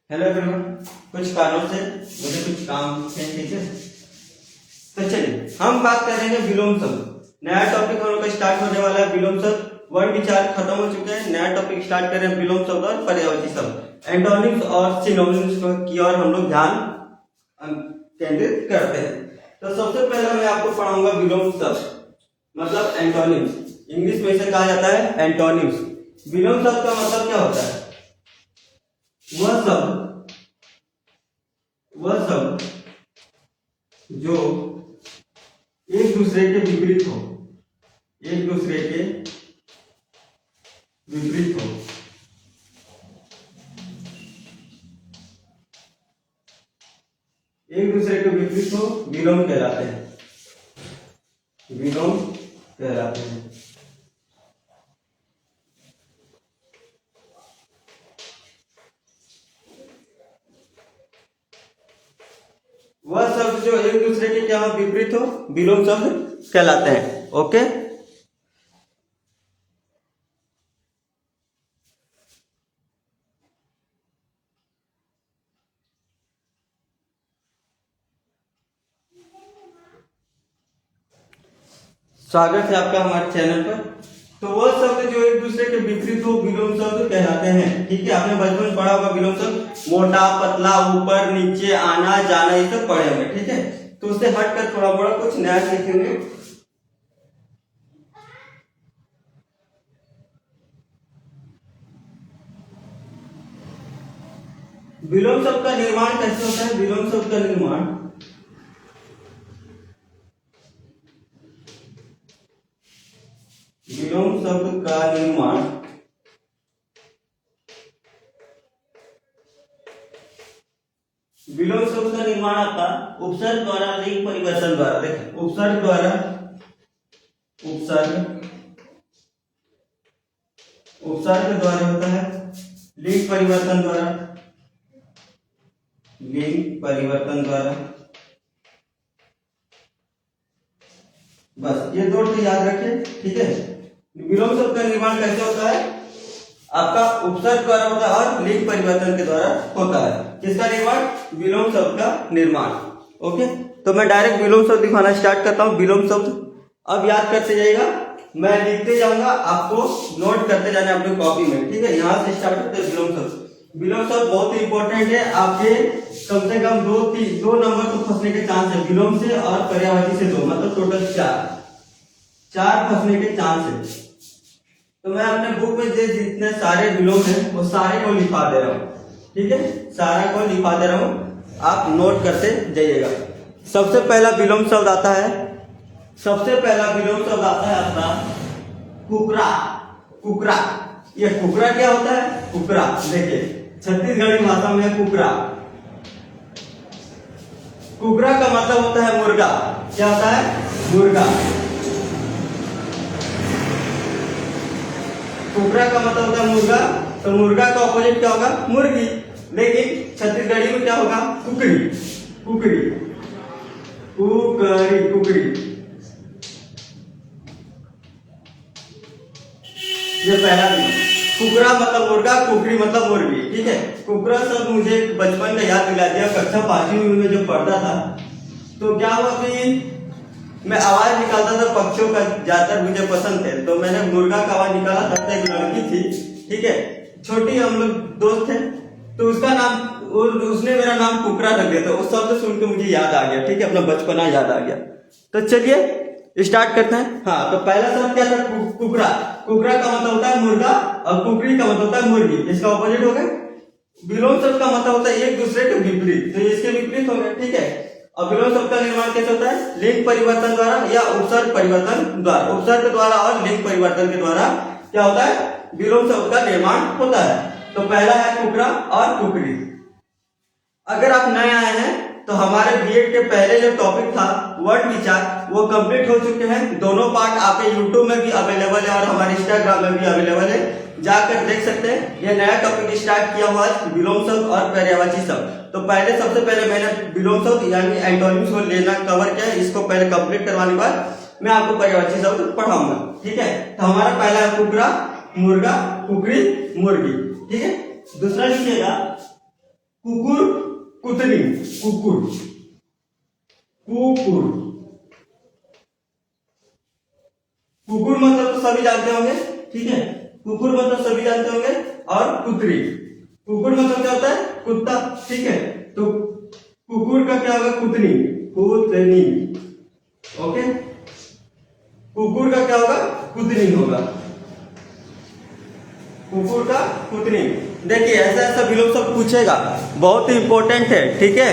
Hello everyone. कुछ कारणों से मुझे कुछ काम है, ठीक है। तो चलिए हम बात कर रहे हैं विलोम शब्द। नया टॉपिक हम लोग का स्टार्ट होने वाला है विलोम शब्द। वर्ड विचार खत्म हो चुके हैं, नया टॉपिक स्टार्ट कर रहे हैं विलोम शब्द और पर्यायवाची शब्द, एंटोनिम्स और सिनोनिम्स की ओर हम लोग ध्यान केंद्रित करते हैं। तो सबसे पहले मैं आपको पढ़ाऊंगा विलोम शब्द मतलब एंटोनिम्स। इंग्लिश में इसे कहा जाता है एंटोनिम्स। विलोम शब्द का मतलब क्या होता है? वह शब्द जो एक दूसरे के विपरीत हो, एक दूसरे के विपरीत हो। एक दूसरे के विपरीत हो विलोम कहलाते हैं, विलोम कहलाते हैं। वह शब्द जो एक दूसरे के क्या विपरीत हो विलोम शब्द कहलाते हैं। ओके, स्वागत है आपका हमारे चैनल पर। तो वह शब्द जो एक दूसरे के विपरीत हो विलोम शब्द कहलाते हैं। ठीक है, आपने बचपन में पढ़ा होगा विलोम शब्द, मोटा पतला, ऊपर नीचे, आना जाना, ये सब पढ़े होंगे। ठीक है, तो उससे हटकर थोड़ा बड़ा कुछ नया सीखेंगे। विलोम शब्द का निर्माण कैसे होता है? विलोम शब्द का निर्माण विलोम शब्द का निर्माण विलोम शब्द का निर्माण आपका उपसर्ग द्वारा, लिंग परिवर्तन द्वारा। देखिए, उपसर्ग द्वारा, उपसर्ग द्वारा होता है, लिंग परिवर्तन द्वारा, लिंग परिवर्तन द्वारा। बस ये दो तो याद रखें। ठीक है, विलोम शब्द का निर्माण कैसे होता है? आपका उपसर्ग द्वारा होता है और लिंग परिवर्तन के द्वारा होता है। किसका निर्माण? विलोम शब्द का निर्माण। ओके, तो मैं डायरेक्ट विलोम शब्द दिखाना स्टार्ट करता हूं। विलोम शब्द अब याद करते जाइएगा, मैं लिखते जाऊंगा, आपको नोट करते जाना अपनी कॉपी में। ठीक है, यहां से स्टार्ट करते हैं विलोम शब्द। विलोम शब्द बहुत ही इंपॉर्टेंट है, आपके कम से कम दो नंबर तो फंसने के चांस है। विलोम से और पर्यायवाची से दो, मतलब टोटल चार फंसने के चांस है। तो मैं अपने बुक में जितने सारे विलोम हैं वो सारे को लिखा दे रहा हूँ। ठीक है, सारा को लिखा दे रहा हूँ, आप नोट करते जाइएगा। सबसे पहला विलोम शब्द आता है, सबसे पहला विलोम शब्द आता है आपका कुकरा। कुकरा, ये कुकरा क्या होता है? कुकरा, देखिए छत्तीसगढ़ी भाषा में है कुकरा। कुकरा का मतलब होता है मुर्गा। क्या होता है? मुर्गा। कुकरा का मतलब होता है मुर्गा, तो मुर्गा का ऑपोजिट क्या होगा? मुर्गी। लेकिन छत्तीसगढ़ी में क्या होगा? कुकरी। कुकरी, कुकरी, कुकरी। ये पहला विलोम। कुकरा मतलब मुर्गा, कुकरी मतलब मुर्गी। ठीक है, कुकरा शब्द मुझे बचपन का याद दिला दिया। कक्षा 5वीं में जो पढ़ता था तो क्या हुआ कि मैं आवाज निकालता था पक्षियों का, ज्यादातर मुझे पसंद थे, तो मैंने मुर्गा का आवाज निकाला था। एक लड़की थी, ठीक है, छोटी, हम लोग दोस्त थे, तो उसका नाम, उसने मेरा नाम कुकरा रख दिया। तो उस शब्द सुन के मुझे याद आ गया। ठीक है, अपना बचपना याद आ गया। तो चलिए स्टार्ट करते हैं। हाँ, तो पहला शब्द क्या था? कुकरा। कुकरा का मतलब होता है मुर्गा और कुकरी का मतलब होता है मुर्गी। इसका ऑपोजिट हो गया। विलोम शब्द का मतलब होता है एक दूसरे के विपरीत, तो इसके विपरीत हो गए। ठीक है, अब विलोम शब्द का निर्माण कैसे होता है? लिंग परिवर्तन द्वारा या उपसर्ग परिवर्तन द्वारा। उपसर्ग द्वारा और लिंग परिवर्तन के द्वारा क्या होता है? विलोम शब्द का निर्माण होता है। तो पहला है कुकरा और कुकरी। अगर आप नए आए हैं तो हमारे बीएड के पहले जो टॉपिक था वर्ड विचार, वो कंप्लीट हो चुके हैं। दोनों पार्ट आपके यूट्यूब में भी अवेलेबल है और हमारे इंस्टाग्राम में भी अवेलेबल है, जाकर देख सकते हैं। ये नया टॉपिक स्टार्ट किया हुआ है विलोम शब्द और पर्यायवाची शब्द। तो पहले सबसे पहले मैंने विलोम शब्द यानी एंटोनिम्स को लेना कवर किया है। इसको पहले कंप्लीट करवाने के बाद मैं आपको पर्यायवाची शब्द पढ़ाऊंगा। ठीक है, तो हमारा पहला है कुकरा, मुर्गा, कुकरी, मुर्गी। ठीक है, दूसरा लिखिएगा कुकुर कुतरी, कुकुर कुकुर कुकुर मतलब तो सभी जानते होंगे, ठीक है। कुकुर मतलब सभी जानते होंगे। और कुतरी, कुकुर मतलब क्या होता है? कुत्ता, ठीक है। तो कुकुर का क्या होगा? कुतनी, कुतनी, ओके। कुकुर का क्या होगा? कुतनी होगा, कुकुर का कुतनी। देखिए ऐसा ऐसा भी लोग सब पूछेगा, बहुत ही इंपॉर्टेंट है, ठीक है,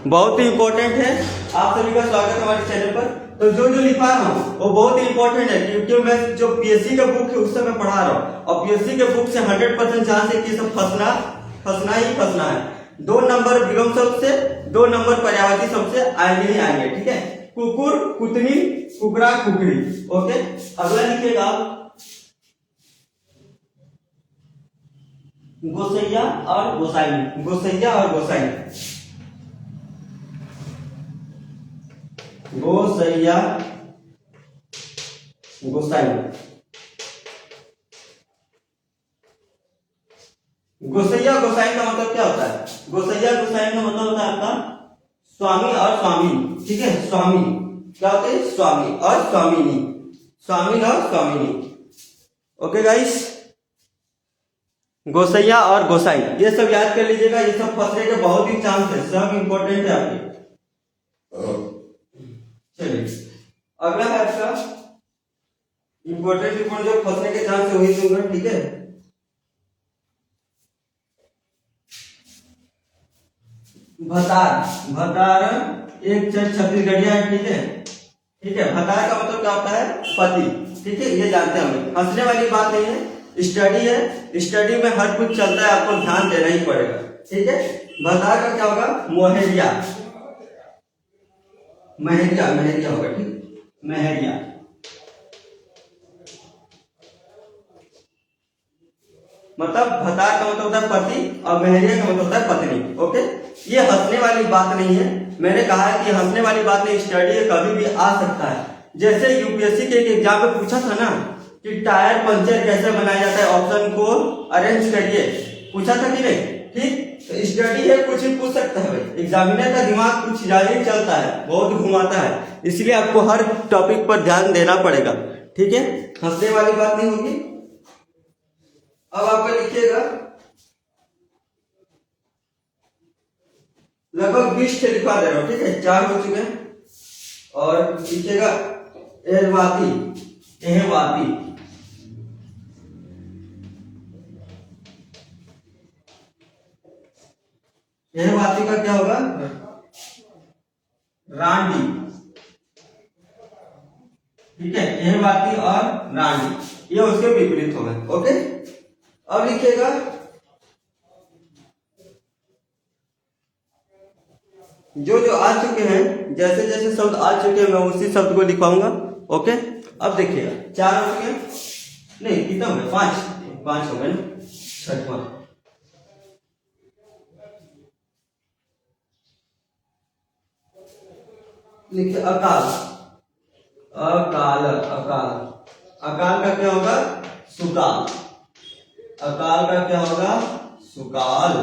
बहुत ही इंपॉर्टेंट है। आप सभी का स्वागत है हमारे चैनल पर। तो जो जो लिखा है वो बहुत ही इंपॉर्टेंट है, क्योंकि मैं जो पीएससी का बुक है उससे मैं पढ़ा रहा हूँ, और पीएससी के बुक से 100% चांस है कि सब फंसना ही फंसना है। 2 नंबर विलोम शब्द से, 2 नंबर पर्यायवाची शब्द से आएंगे ही आएंगे, ठीक है। कुकुर कुतनी, कुकरा कुकरी, ओके। अगला लिखिएगा गोसैया और गोसाई, गोसैया और गोसाई, गोसैया गोसाई। गोसैया गोसाई का मतलब क्या होता है? गोसैया गोसाई का मतलब होता है आपका स्वामी और स्वामी, ठीक है। स्वामी क्या होते हैं? स्वामी और स्वामिनी, स्वामी और स्वामिनी, ओके गाइस। गोसैया और गोसाई ये सब याद कर लीजिएगा, ये सब फंसने के बहुत ही चांस है, सब इंपॉर्टेंट है आपके। चलिए अगला है आपका इंपॉर्टेंट जो फंसने के चांस है वही दूंगा, ठीक है। भतार, भतार एक छत्तीसगढ़िया है, ठीक है, ठीक है। भतार का मतलब क्या होता है? पति, ठीक है, ये जानते हैं हम। हंसने वाली बात नहीं है, स्टडी है, स्टडी में हर कुछ चलता है, आपको ध्यान देना ही पड़ेगा, ठीक है। भतार का क्या होगा? मोहरिया, महरिया, महरिया होगा, ठीक, महरिया। मतलब भतार का मतलब होता है पति और महरिया का मतलब होता है पत्नी, ओके। ये हंसने वाली बात नहीं है, मैंने कहा है कि हंसने वाली बात नहीं, स्टडी है, कभी भी आ सकता है। जैसे यूपीएससी के एक एग्जाम में पूछा था ना कि टायर पंचर कैसे बनाया जाता है, ऑप्शन को अरेंज करिए, पूछा था कि नहीं, ठीक। तो स्टडी है, कुछ भी पूछ सकता है भाई, एग्जामिनर का दिमाग कुछ ज्यादा ही चलता है, बहुत घुमाता है, इसलिए आपको हर टॉपिक पर ध्यान देना पड़ेगा, ठीक है। हंसने वाली बात नहीं होगी। अब आपका लिखिएगा लगभग 20 लिखवा दे रहा हूं, ठीक है, 4 हो चुके हैं। और लिखिएगा एहवाती, एहवाती, एहवाती का क्या होगा? रांडी, ठीक है, एहवाती और रांडी ये उसके विपरीत हो गए, ओके। अब लिखिएगा जो जो आ चुके हैं, जैसे जैसे शब्द आ चुके हैं मैं उसी शब्द को लिखवाऊंगा, ओके। अब देखिएगा 4 हो चुके, नहीं कितना हो गया? 5 हो गए ना, 6वां लिखिए अकाल, अकाल, अकाल, अकाल का क्या होगा? सुकाल, अकाल का क्या होगा? सुकाल,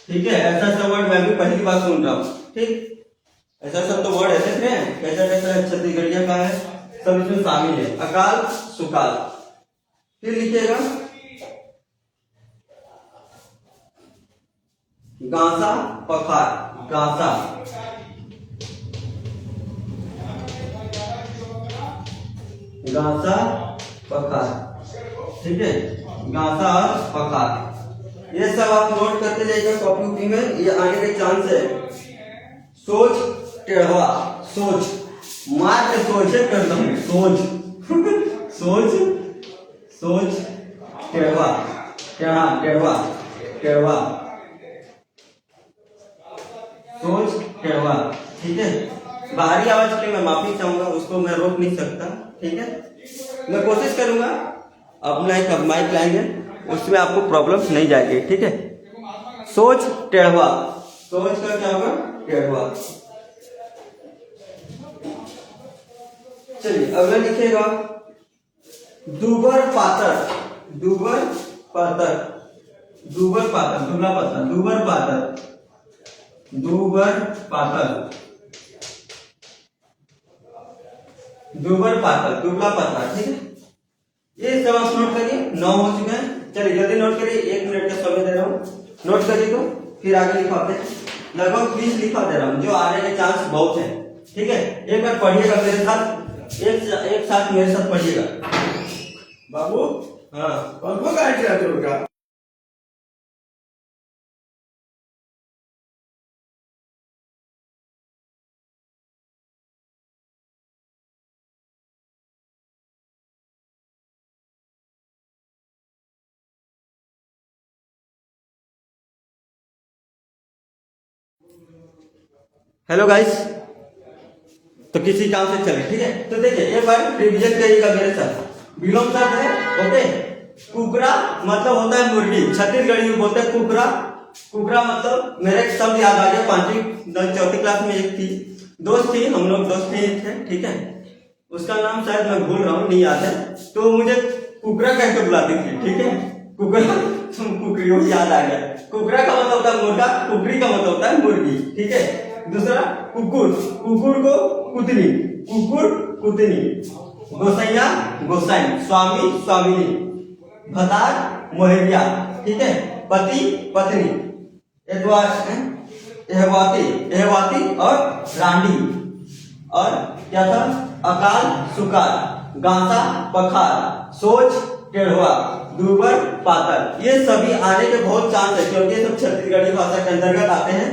ठीक है। ऐसा ऐसा वर्ड मैं भी पहली बार सुन रहा हूँ, ठीक। ऐसा सब तो वर्ड ऐसे थे, कैसा कैसा छत्तीसगढ़िया का है, सब इसमें शामिल है, अकाल सुकाल। फिर लिखिएगा गांसा पखार, गांसा, गांसा पखार, ठीक है, गांसा और पखार, ये सब आप नोट करते जाइएगा कॉपी उपी में, ये आने के चांस है। सोच टेढ़वा, सोच मार के सोचे करता हूँ, सोच सोच, सोच टेढ़वा, टेढ़ा, टेढ़वा, टेढ़वा, सोच टेढ़वा, ठीक है। बाहरी आवाज के लिए मैं माफी चाहूंगा, उसको मैं रोक नहीं सकता, ठीक है। मैं कोशिश करूंगा अपना एक माइक लाएंगे, उसमें आपको प्रॉब्लम नहीं जाएगी, ठीक है। सोच टेढ़वा, सोच का क्या होगा? टेढ़वा। चलिए अगला लिखिएगा दुबर पातर, दुबर पातर, दूबर पातर, दुबला पतला, दूबर पातर, दूबर पातर, दूबर पातर, दुबला पतला, ठीक है। ये सब आप नोट करिए। 9 हो चुके हैं, चलिए जल्दी नोट करिए, 1 मिनट का समय दे रहा हूँ, नोट करिए तो फिर आगे लिखवाते हैं। लगभग 20 लिखवा दे रहा हूँ, जो आने के चांस बहुत है, ठीक है। एक बार पढ़िएगा मेरे साथ, एक साथ मेरे साथ पढ़िएगा। बाबू, हाँ, पंखों का क्या होगा? हेलो गाइस, तो किसी काम से चले, ठीक है। तो देखिए एक बार रिविजन करिएगा मेरे साथ। बिलोंग शब्द है, ओके। कुकरा मतलब होता है मुर्गी, छत्तीसगढ़ी में बोलते हैं कुकरा। कुकरा मतलब मेरे एक शब्द याद आ गया, 4वीं क्लास में एक थी दोस्त थी, हम लोग दोस्त थे, ठीक है। उसका नाम शायद मैं भूल रहा हूँ, नहीं याद है, तो मुझे कुकरा कह के बुलाती थी, ठीक है। कुकरा कुकरी वो याद आ गया। कुकरा का मतलब होता है मुर्गा, कुकरी का मतलब होता है मुर्गी, ठीक है। दूसरा कुकुर, कुकुर को कुतनी, कुकुर कुतनी। गोसैया गोसाई, स्वामी स्वामिनी, भतार मोहरिया, ठीक है। पति पत्नी, एहवाती एहवाती और रांडी। और क्या था, अकाल सुकाल, गांसा पखार, सोच टेढ़वा, दूबर पातर। ये सभी आने के बहुत चांस है, क्योंकि सब छत्तीसगढ़ी भाषा के अंतर्गत आते हैं।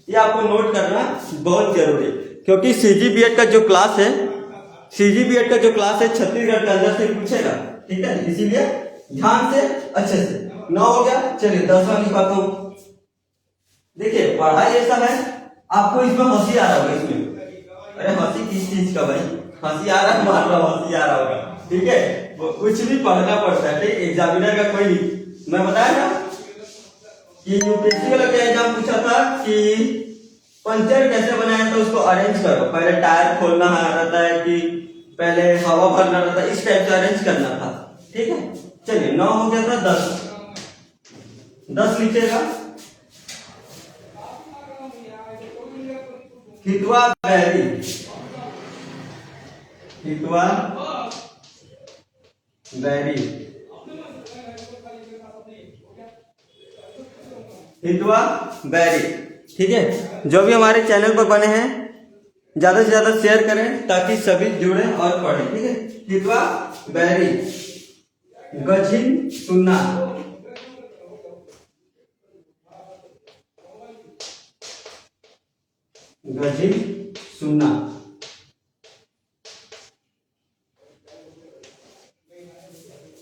ये आपको नोट करना बहुत जरूरी है, क्योंकि सीजीबीएड का जो क्लास है, सीजीबीएड का जो क्लास है छत्तीसगढ़ के अंदर से पूछेगा, ठीक है। इसीलिए ध्यान से अच्छे से। 9 हो गया, चलिए 10वां लिखवाता हूँ। देखिए पढ़ाई ऐसा है, आपको इसमें हंसी आ रहा होगा इसमें। अरे हंसी किस चीज का भाई, हंसी आ रहा है, मान लो हंसी आ रहा होगा, ठीक है। वो कुछ भी पढ़ना पड़ता है, ठीक। एग्जामिनर का कोई, मैं बताया ना कि यूपीएससी वाला क्या एग्जाम पूछा था कि पंचर कैसे बनाया, तो उसको अरेंज करो। पहले टायर खोलना रहता है कि पहले हवा भरना रहता है, इस टाइप से अरेंज करना था, ठीक है। चलिए 9 हो गया था, 10 लिखिएगा। हितवा बैरी, हितवा बैरी, हितवा बैरी, ठीक है। जो भी हमारे चैनल पर बने हैं ज्यादा से ज्यादा शेयर करें, ताकि सभी जुड़े और पढ़ें, ठीक है। हितवा बैरी, गझिन सुन्ना, गझिन सुन्ना।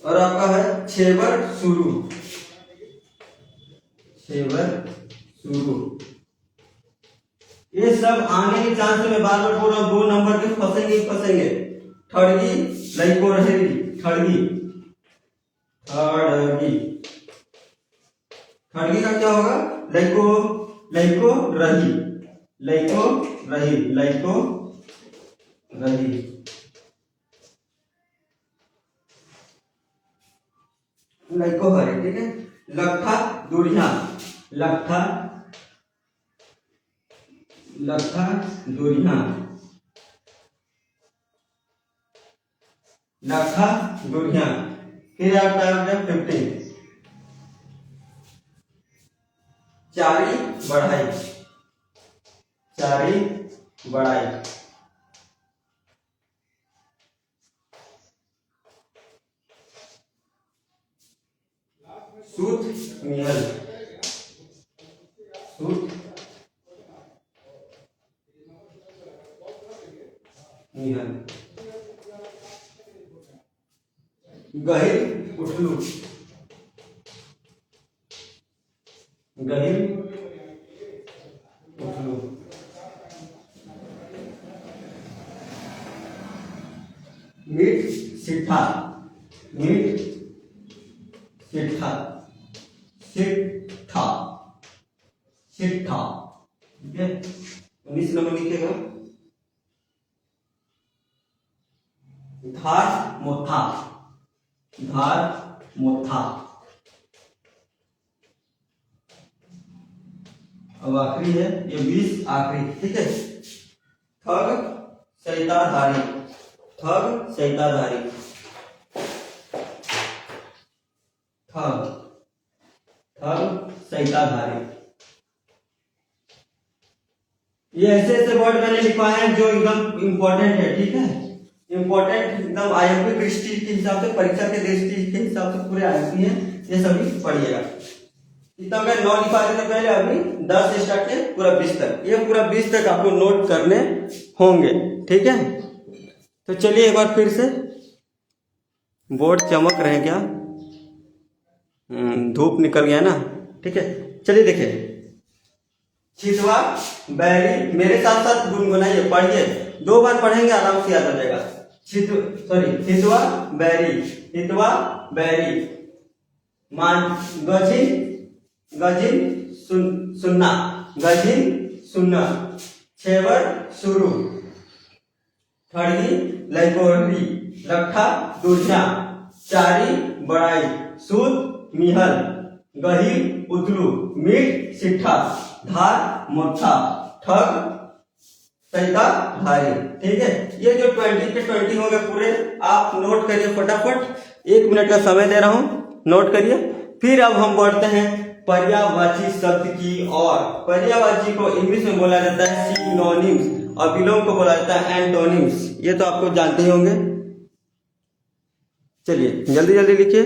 और आपका है छेबर शुरू, छेबर शुरू। ये सब आने के चांस में बार बार बोल रहा हूं, 2 नंबर के फंसेंगे फंसेंगे। ठड़गी लइको रहेगी, ठड़गी, ठड़गी, ठड़गी का क्या होगा, लइको, लइको रही, लइको रही, लइको रही। लइको हरे, ठीक है। लट्ठा दुरिया, लट्ठा, लट्ठा दुरिया, लट्ठा दुरिया। फिर आपका 15, चारी बढ़ाई, चारी बढ़ाई। सूत मिहल, सूत मिहल। गहिर उठलू, गहिर उठलू। मीठ सिट्ठा, मीठ सिट्ठा, सिट्ठा, सिट्ठा, ठीक है। 19 नंबर लिखेगा। धार मोथा, धार मोथा, अब आखिरी है ये 20 आखिरी, ठीक है। ठग सैताधारी, ठग सैताधारी, ठग ठग सैताधारी। ये ऐसे ऐसे वर्ड मैंने लिखवाए हैं जो एकदम इंपॉर्टेंट है, ठीक है। इंपॉर्टेंट एकदम आईएमपी दृष्टि के हिसाब से, परीक्षा के दृष्टि के हिसाब से पूरे आईएमपी है, ये सभी पढ़िएगा। इतना मैं 9 लिखा देने पहले, अभी 10 से स्टार्ट किया पूरा 20 तक, ये पूरा 20 तक आपको नोट करने होंगे, ठीक है। तो चलिए एक बार फिर से, बोर्ड चमक रहे हैं क्या? धूप निकल गया ना, ठीक है। चलिए देखिए, छितवा बैरी, मेरे साथ साथ गुनगुनाइए, पढ़िए, 2 बार पढ़ेंगे आराम से याद आ जाएगा। छितवा बैरी, हितवा बैरी, मान गजिन गजिन सुन्ना, गजिन सुन्ना, छेवर शुरू, ठड़ी लैकोरी, लट्ठा दुर्जा, चारी बड़ाई, सूत मिहल, गहीर उतलू, मीठ सिट्ठा, धार मोथा, ठग सैताधारी, ठीक है। ये जो 20 के 20 हो गए पूरे, आप नोट करिए फटाफट, 1 मिनट का समय दे रहा हूं, नोट करिए। फिर अब हम बढ़ते हैं पर्यायवाची शब्द की ओर। पर्यायवाची को इंग्लिश में बोला जाता है सिनोनिम्स और विलोम को बोला जाता है एंटोनिम्स, ये तो आपको जानते ही होंगे। चलिए जल्दी जल्दी लिखिए।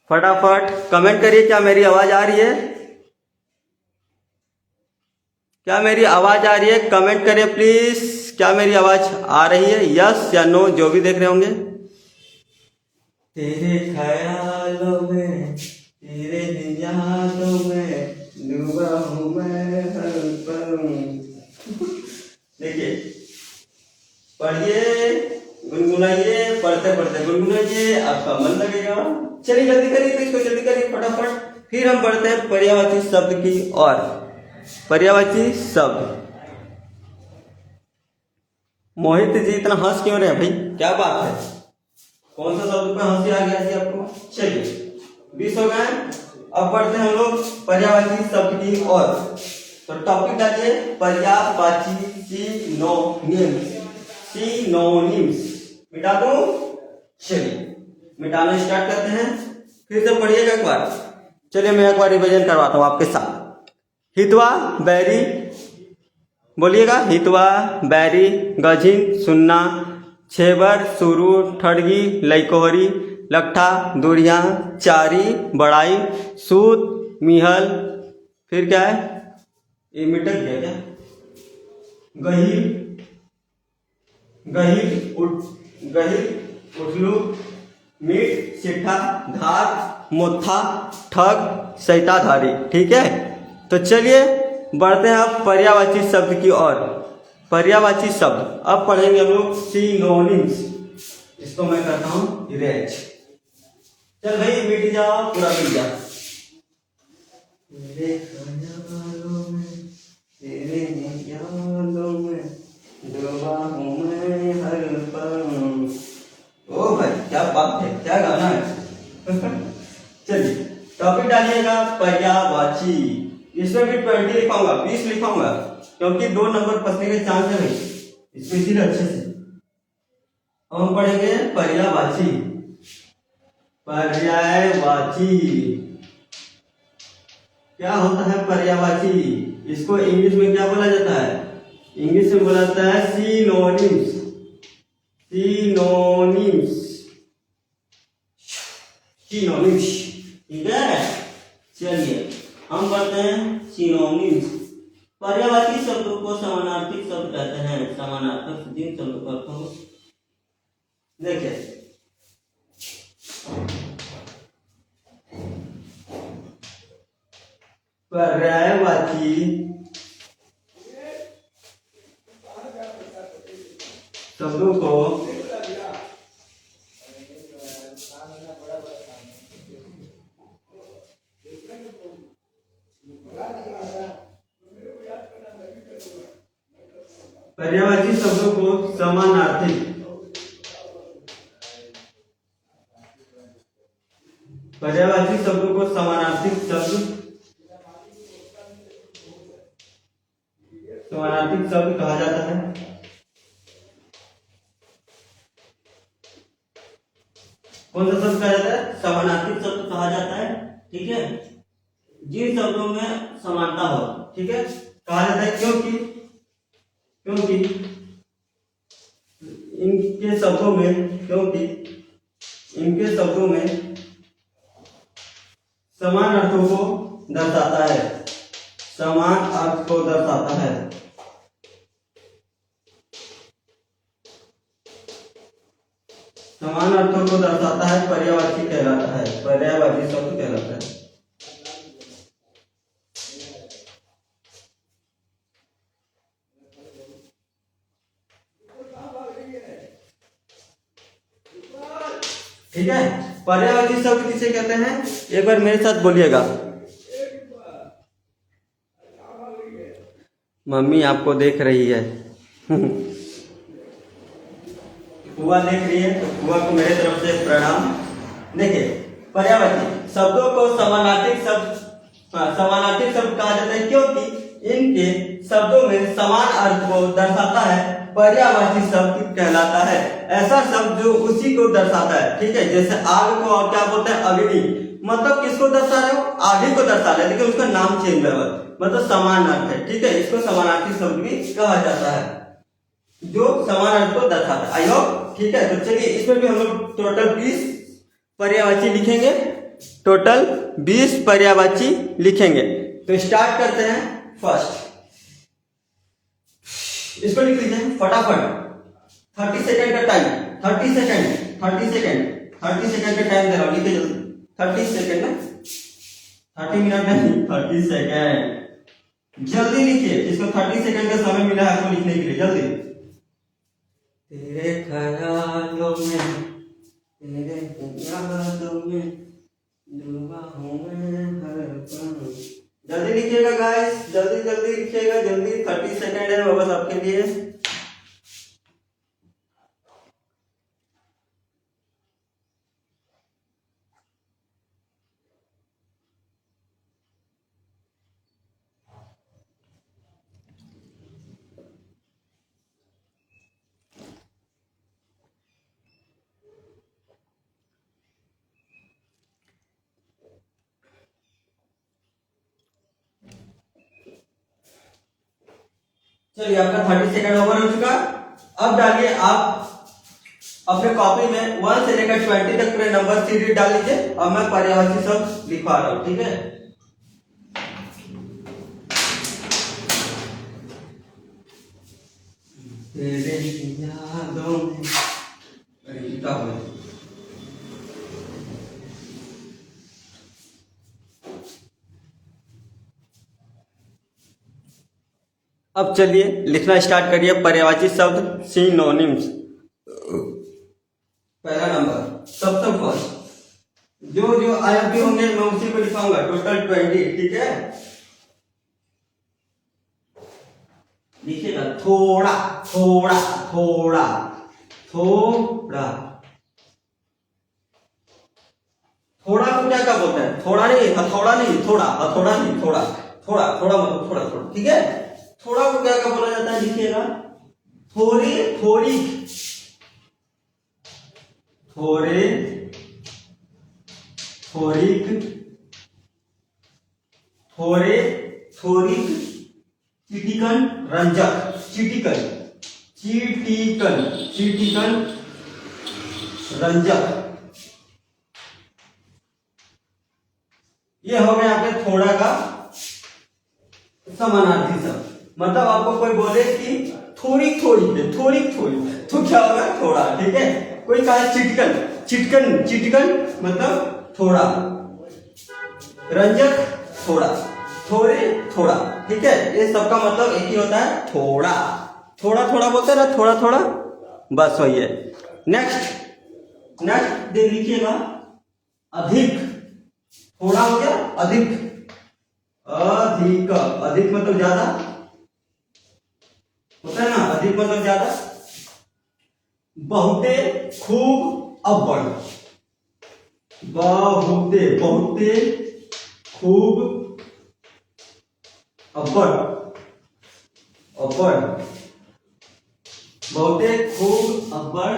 फटाफट कमेंट करिए, क्या मेरी आवाज आ रही है? क्या मेरी आवाज आ रही है? कमेंट करिए प्लीज, क्या मेरी आवाज आ रही है? यस या नो, जो भी देख रहे होंगे। तेरे ख्यालों में, तेरे यादों में डूबा हूं मैं हर पल। देखिए, पढ़िए, गुनगुनाइए, पढ़ते पढ़ते गुनगुनाइए, आपका मन लगेगा। चलिए जल्दी करिए, तो इसको जल्दी करिए फटाफट। फिर हम बढ़ते हैं पर्यायवाची शब्द की ओर। पर्यायवाची शब्द। मोहित जी इतना हंस क्यों रहे हैं भाई, क्या बात है? कौन सा शब्द पे हंसी आ गया जी आपको? चलिए 20 हो गए, अब बढ़ते हैं हम लोग पर्यायवाची शब्द की ओर। तो टॉपिक डालिए पर्यायवाची सिनोनिम्स, सिनोनिम्स मिटा दो। चलिए मिटाना स्टार्ट करते हैं, फिर से पढ़िएगा एक बार। चलिए मैं एक बार रिवीजन करवाता हूँ आपके साथ। हितवा बैरी, बोलिएगा, हितवा बैरी, गजिन सुन्ना, छेबर शुरू, ठड़गी लैकोहरी, लट्ठा दुरिया, चारी बड़ाई, सूत मिहल, फिर क्या है, ये मिटक गया क्या? गहीर गहीर उठलू, मीट सिट्ठा, धार मोथा, ठग सैताधारी, ठीक है। तो चलिए बढ़ते हैं अब पर्यायवाची शब्द की ओर। पर्यायवाची शब्द अब पढ़ेंगे हम लोग सिनोनिम्स। इसको मैं करता हूं इरेज। चल भाई मिट जाओ, पूरा मिट जा। तेरे ख्यालों में, तेरे यादों में डूबा हूं मैं हर पल। ओ भाई क्या बात है, क्या गाना है। चलिए टॉपिक डालिएगा पर्यायवाची। इसमें भी 20 लिखाऊंगा, 20 लिखाऊंगा, क्योंकि 2 नंबर फंसने के चांस है भाई, इसमें इसीलिए अच्छे से। अब हम पढ़ेंगे पर्यायवाची। पर्यायवाची क्या होता है? पर्यायवाची, इसको इंग्लिश में क्या बोला जाता है? इंग्लिश में बोला जाता है सिनोनिम्स, सिनोनिम्स, सिनोनिम्स, ठीक है। चलिए हम पढ़ते हैं सिनोनिम्स। पर्यायवाची शब्दों को समानार्थक शब्द कहते हैं। समानार्थक जिन शब्दों का अर्थ हो, देखिए पर्यायवाची शब्दों को पर्यायवाची शब्दों को समानार्थी पर्यायवाची शब्दों को समानार्थी शब्द कहा जाता है। कौन सा शब्द कहा जाता है? समानार्थी शब्द कहा जाता है। ठीक है, जिन शब्दों में समानता हो, ठीक है, कहा जाता है। क्योंकि इनके शब्दों में समान अर्थों को दर्शाता है। समान अर्थ को दर्शाता है। समान अर्थों को दर्शाता है, पर्यायवाची कहलाता है। पर्यायवाची शब्द कहलाता है। ठीक है, पर्यायवाची शब्द किसे कहते हैं? एक बार मेरे साथ बोलिएगा। मम्मी आपको देख रही है। बुआ देख रही है, तो बुआ को मेरे तरफ से प्रणाम। देखिए, पर्यायवाची शब्दों को समानार्थी शब्द कहा जाता है, क्योंकि इनके शब्दों में समान अर्थ को दर्शाता है। पर्यायवाची शब्द कहलाता है ऐसा शब्द जो उसी को दर्शाता है। ठीक है, जैसे आग को और क्या बोलते हैं? अग्नि। मतलब किसको दर्शा रहे हो? आगे को दर्शा रहे हैं, लेकिन उसका नाम चेंज है, मतलब समान अर्थ है। ठीक है, इसको समानार्थी शब्द भी कहा जाता है, जो समान अर्थ को दर्शाता है। आई होप ठीक है। तो चलिए, इसमें भी हम लोग टोटल 20 पर्यायवाची लिखेंगे। टोटल 20 पर्यायवाची लिखेंगे। तो स्टार्ट करते हैं। फर्स्ट इसको लिख लीजिए फटाफट। 30 सेकंड का टाइम। 30 सेकंड का टाइम दे रहा हूं, लिखिए जल्दी। 30 सेकंड ना, 30 मिनट नहीं, 30 सेकंड। जल्दी लिखिए, इसको 30 सेकंड का समय मिला है आपको लिखने के लिए। जल्दी। तेरे ख्यालों में डूबा हूं मैं हर पल। जल्दी लिखिएगा गाइस, जल्दी लिखिएगा, जल्दी। 30 सेकंड है बस आपके लिए। चलिए, आपका 30 सेकंड ओवर हो चुका। अब डालिए आप अपने कॉपी में 1 से लेकर 20 तक पूरे नंबर सीरीज डाल लीजिए, और मैं पर्यायवाची शब्द लिखवा रहा हूं। ठीक है, तेरे यादों में। अब चलिए लिखना स्टार्ट करिए पर्यायवाची शब्द सिनोनिम्स। पहला नंबर, सबसे फर्स्ट जो आईएमपी होंगे मैं उसी को लिखाऊंगा। टोटल 20। ठीक है, लिखिएगा थोड़ा थोड़ा थोड़ा थोड़ा। थोड़ा को क्या क्या बोलते हैं? थोड़ा नहीं, हथौड़ा नहीं, थोड़ा, हथौड़ा नहीं, थोड़ा थोड़ा थोड़ा मतलब थोड़ा थोड़ा। ठीक है, थोड़ा को क्या क्या बोला जाता है? लिखिएगा थोड़े थोड़ी, थोड़े थोड़िक, थोड़े थोड़िक, चिटिकन रंजक, चिटिकन चिटिकन चिटिकन रंजक। ये हो गया आपके थोड़ा का समानार्थी शब्द। मतलब आपको कोई बोले कि थोड़ी थोड़ी है, थोड़ी थोड़ी, तो क्या होगा? थोड़ा। ठीक है, कोई कहा चिटकन, चिटकन चिटकन मतलब थोड़ा। रंजक थोड़ा, थोड़े थोड़ा। ठीक है, ये सबका मतलब एक ही होता है, थोड़ा। थोड़ा थोड़ा बोलते हैं ना, थोड़ा थोड़ा, बस वही है। नेक्स्ट देख लिखिएगा अधिक। थोड़ा हो गया अधिक, अधिक, अधिक मतलब ज्यादा होता है ना, अधिक मतलब ज्यादा। बहुते, खूब, अब्बड़। बहुते बहुते खूब अब्बड़ अब्बड़ बहुते खूब अब्बड़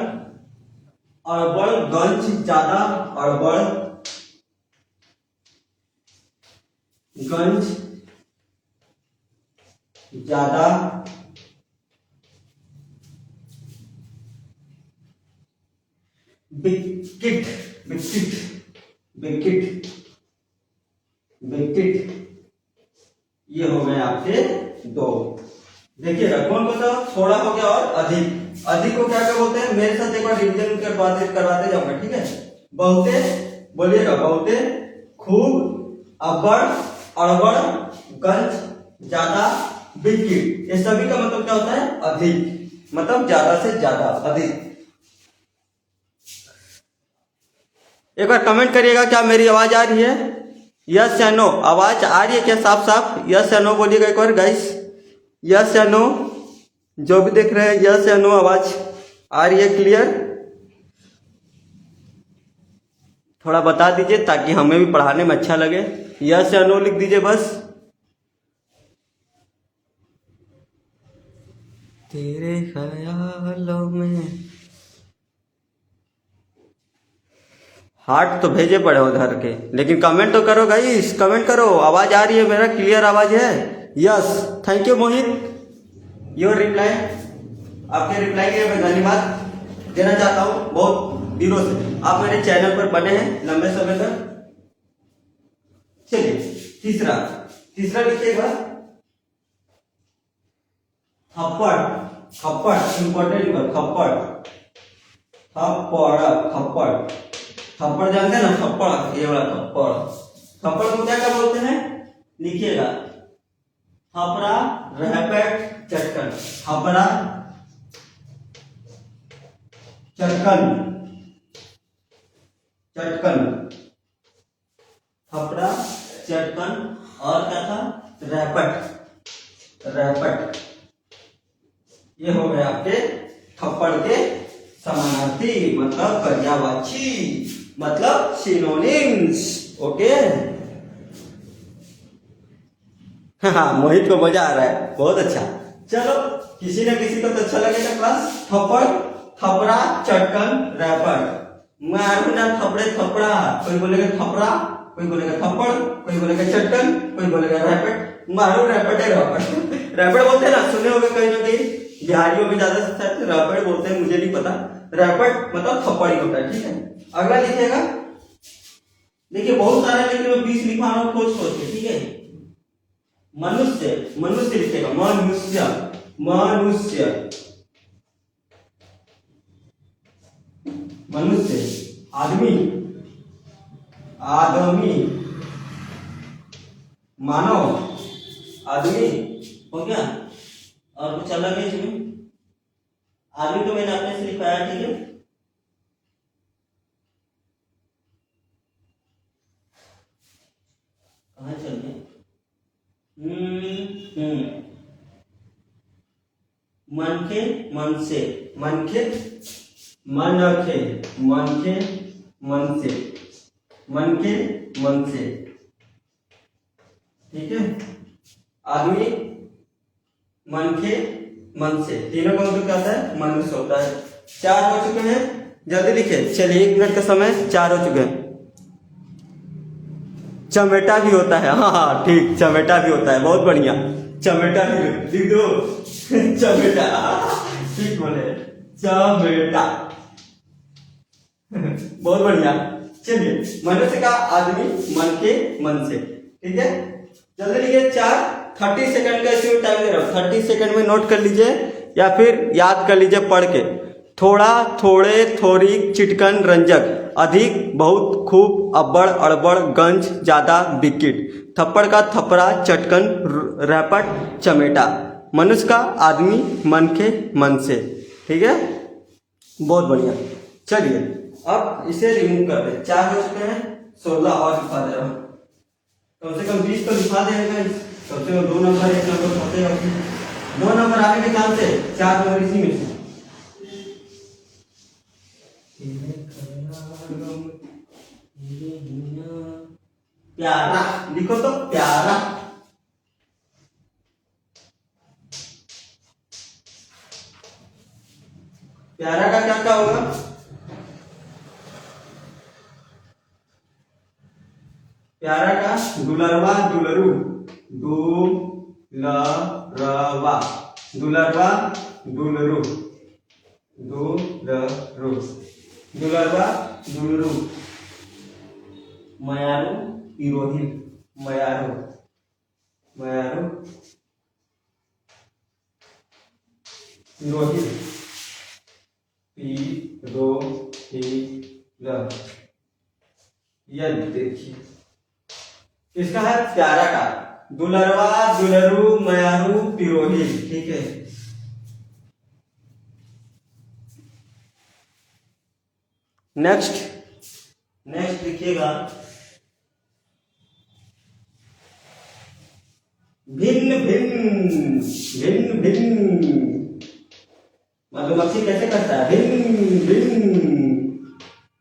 अड़बड़ गंज ज्यादा अड़बड़ गंज ज्यादा बिकिट बिकिट बिकिट बिकिट ये हो गए आपके दो। देखिएगा कौन कौन सा थोड़ा हो गया और अधिक। अधिक को क्या क्या बोलते हैं, मेरे साथ एक बार रिवीजन करवाते जाऊंगा, ठीक है। बहुते बोलिएगा, बहुते खूब अब्बड़ अड़बड़ गंज ज्यादा बिकिट, ये सभी का मतलब क्या होता है, अधिक, मतलब ज्यादा से ज्यादा अधिक। एक बार कमेंट करिएगा क्या मेरी आवाज आ रही है, यस या नो। आवाज आ रही है क्या साफ साफ, यस या नो बोलिएगा एक बार गाइस, यस या नो। जो भी देख रहे हैं यस या नो, आवाज आ रही है क्लियर, थोड़ा बता दीजिए ताकि हमें भी पढ़ाने में अच्छा लगे। यस या नो लिख दीजिए बस। तेरे ख्यालों में हार्ट तो भेजे पड़े उधर के, लेकिन कमेंट तो करो गाइस, कमेंट करो। आवाज आ रही है, मेरा क्लियर आवाज है, yes. Thank you Mohit, your reply, आपके रिप्लाई के लिए मैं धन्यवाद देना चाहता हूँ। बहुत दिनों से आप मेरे चैनल पर बने हैं, लंबे समय तक। चलिए तीसरा, तीसरा लिखिएगा थप्पड़। थप्पड़ इंपॉर्टेंट वर्ड, थप्पड़ थप्पड़ थप्पड़ थप्पड़ जानते हैं ना, थप्पड़, ये वाला थप्पड़। थप्पड़ को क्या क्या बोलते हैं, लिखिएगा थपड़ा रैपेट चटकन। थपड़ा चटकन चटकन, थपड़ा चटकन, और क्या था, रैपट रैपट। ये हो गए आपके थप्पड़ के समानार्थी, मतलब पर्यायवाची, मतलब सिनोनिम्स। ओके, हाँ मोहित को मजा आ रहा है, बहुत अच्छा। चलो किसी न किसी को तो अच्छा लगेगा क्लास। थप्पड़ थपड़ा चटकन रैपट, मारू ना थपड़े थपड़ा, कोई बोलेगा थपड़ा, कोई बोलेगा थप्पड़, कोई बोलेगा चटकन, कोई बोलेगा रैपट। मारू रैपट है, रैपट रैपट बोलते हैं ना, सुने होंगे कहीं ना कहीं, बिहारियों में ज्यादा से रैपट बोलते हैं, मुझे नहीं पता। रैपट मतलब थप्पड़ ही होता है, ठीक है। अगला लिखिएगा, देखिए बहुत सारे, लेकिन मैं 20 लिखवा रहा हूँ खोज खोज के, ठीक है। मनुष्य, मनुष्य लिखेगा, मनुष्य मनुष्य मनुष्य। आदमी आदमी, मानव, आदमी हो गया। और कुछ अलग है इसमें, आदमी तो मैंने अपने से लिखाया, ठीक है। कहाँ चल गए, मन के मन से, मन के मन के मन के मन से, मन के मन से, ठीक है। आदमी मन के मन से, तीनों का मतलब क्या होता है, मनुष्य होता है। 4 हो चुके हैं, जल्दी लिखिए। चलिए 1 मिनट का समय, 4 हो चुके हैं। चमेटा भी होता है, हाँ हाँ ठीक, चमेटा भी होता है, बहुत बढ़िया। चमेटा भी लिख दो, चमेटा, ठीक बोले, चमेटा, बहुत बढ़िया। चलिए मनुष्य का, आदमी, मन के मन से, ठीक है। जल्दी लिखिए। 30 सेकंड का इसमें टाइम दे रहा हूँ, 30 सेकंड में नोट कर लीजिए या फिर याद कर लीजिए पढ़ के। थोड़ा, थोड़े, थोड़ी, चिटकन, रंजक, अधिक, बहुत, खूब, अब्बड़, अड़बड़, गंज, ज्यादा, बिकिट। थप्पड़ का थपड़ा, चटकन, रैपट, चमेटा। मनुष्य का, आदमी, मन के मन से, ठीक है, बहुत बढ़िया। चलिए अब इसे रिमूव करते हैं। 4 हो चुके हैं, 16 और लिखा दे रहा हूँ, कम से कम 20 तो लिखा देगा। कम से कम 2 नंबर 1 नंबर होते हैं, 2 नंबर आने के चांस है, 4 नंबर इसी में से। प्यारा लिखो तो प्यारा। प्यारा का क्या क्या होगा? प्यारा का दुलरवा दुलरू, दुलरवा दुलरवा दुलरू, दुलरू दुलरवा दुलरू। मयारू इरोहिन, मयारू मयारू इरोहिन, यह देखिए इसका है प्यारा का दुलरवा दुलरू मयारू पिरोही। ठीक है, नेक्स्ट लिखिएगा भिन्न भिन्न। भिन्न भिन्न मधुमक्खी कैसे करता है? भिन्न भिन्न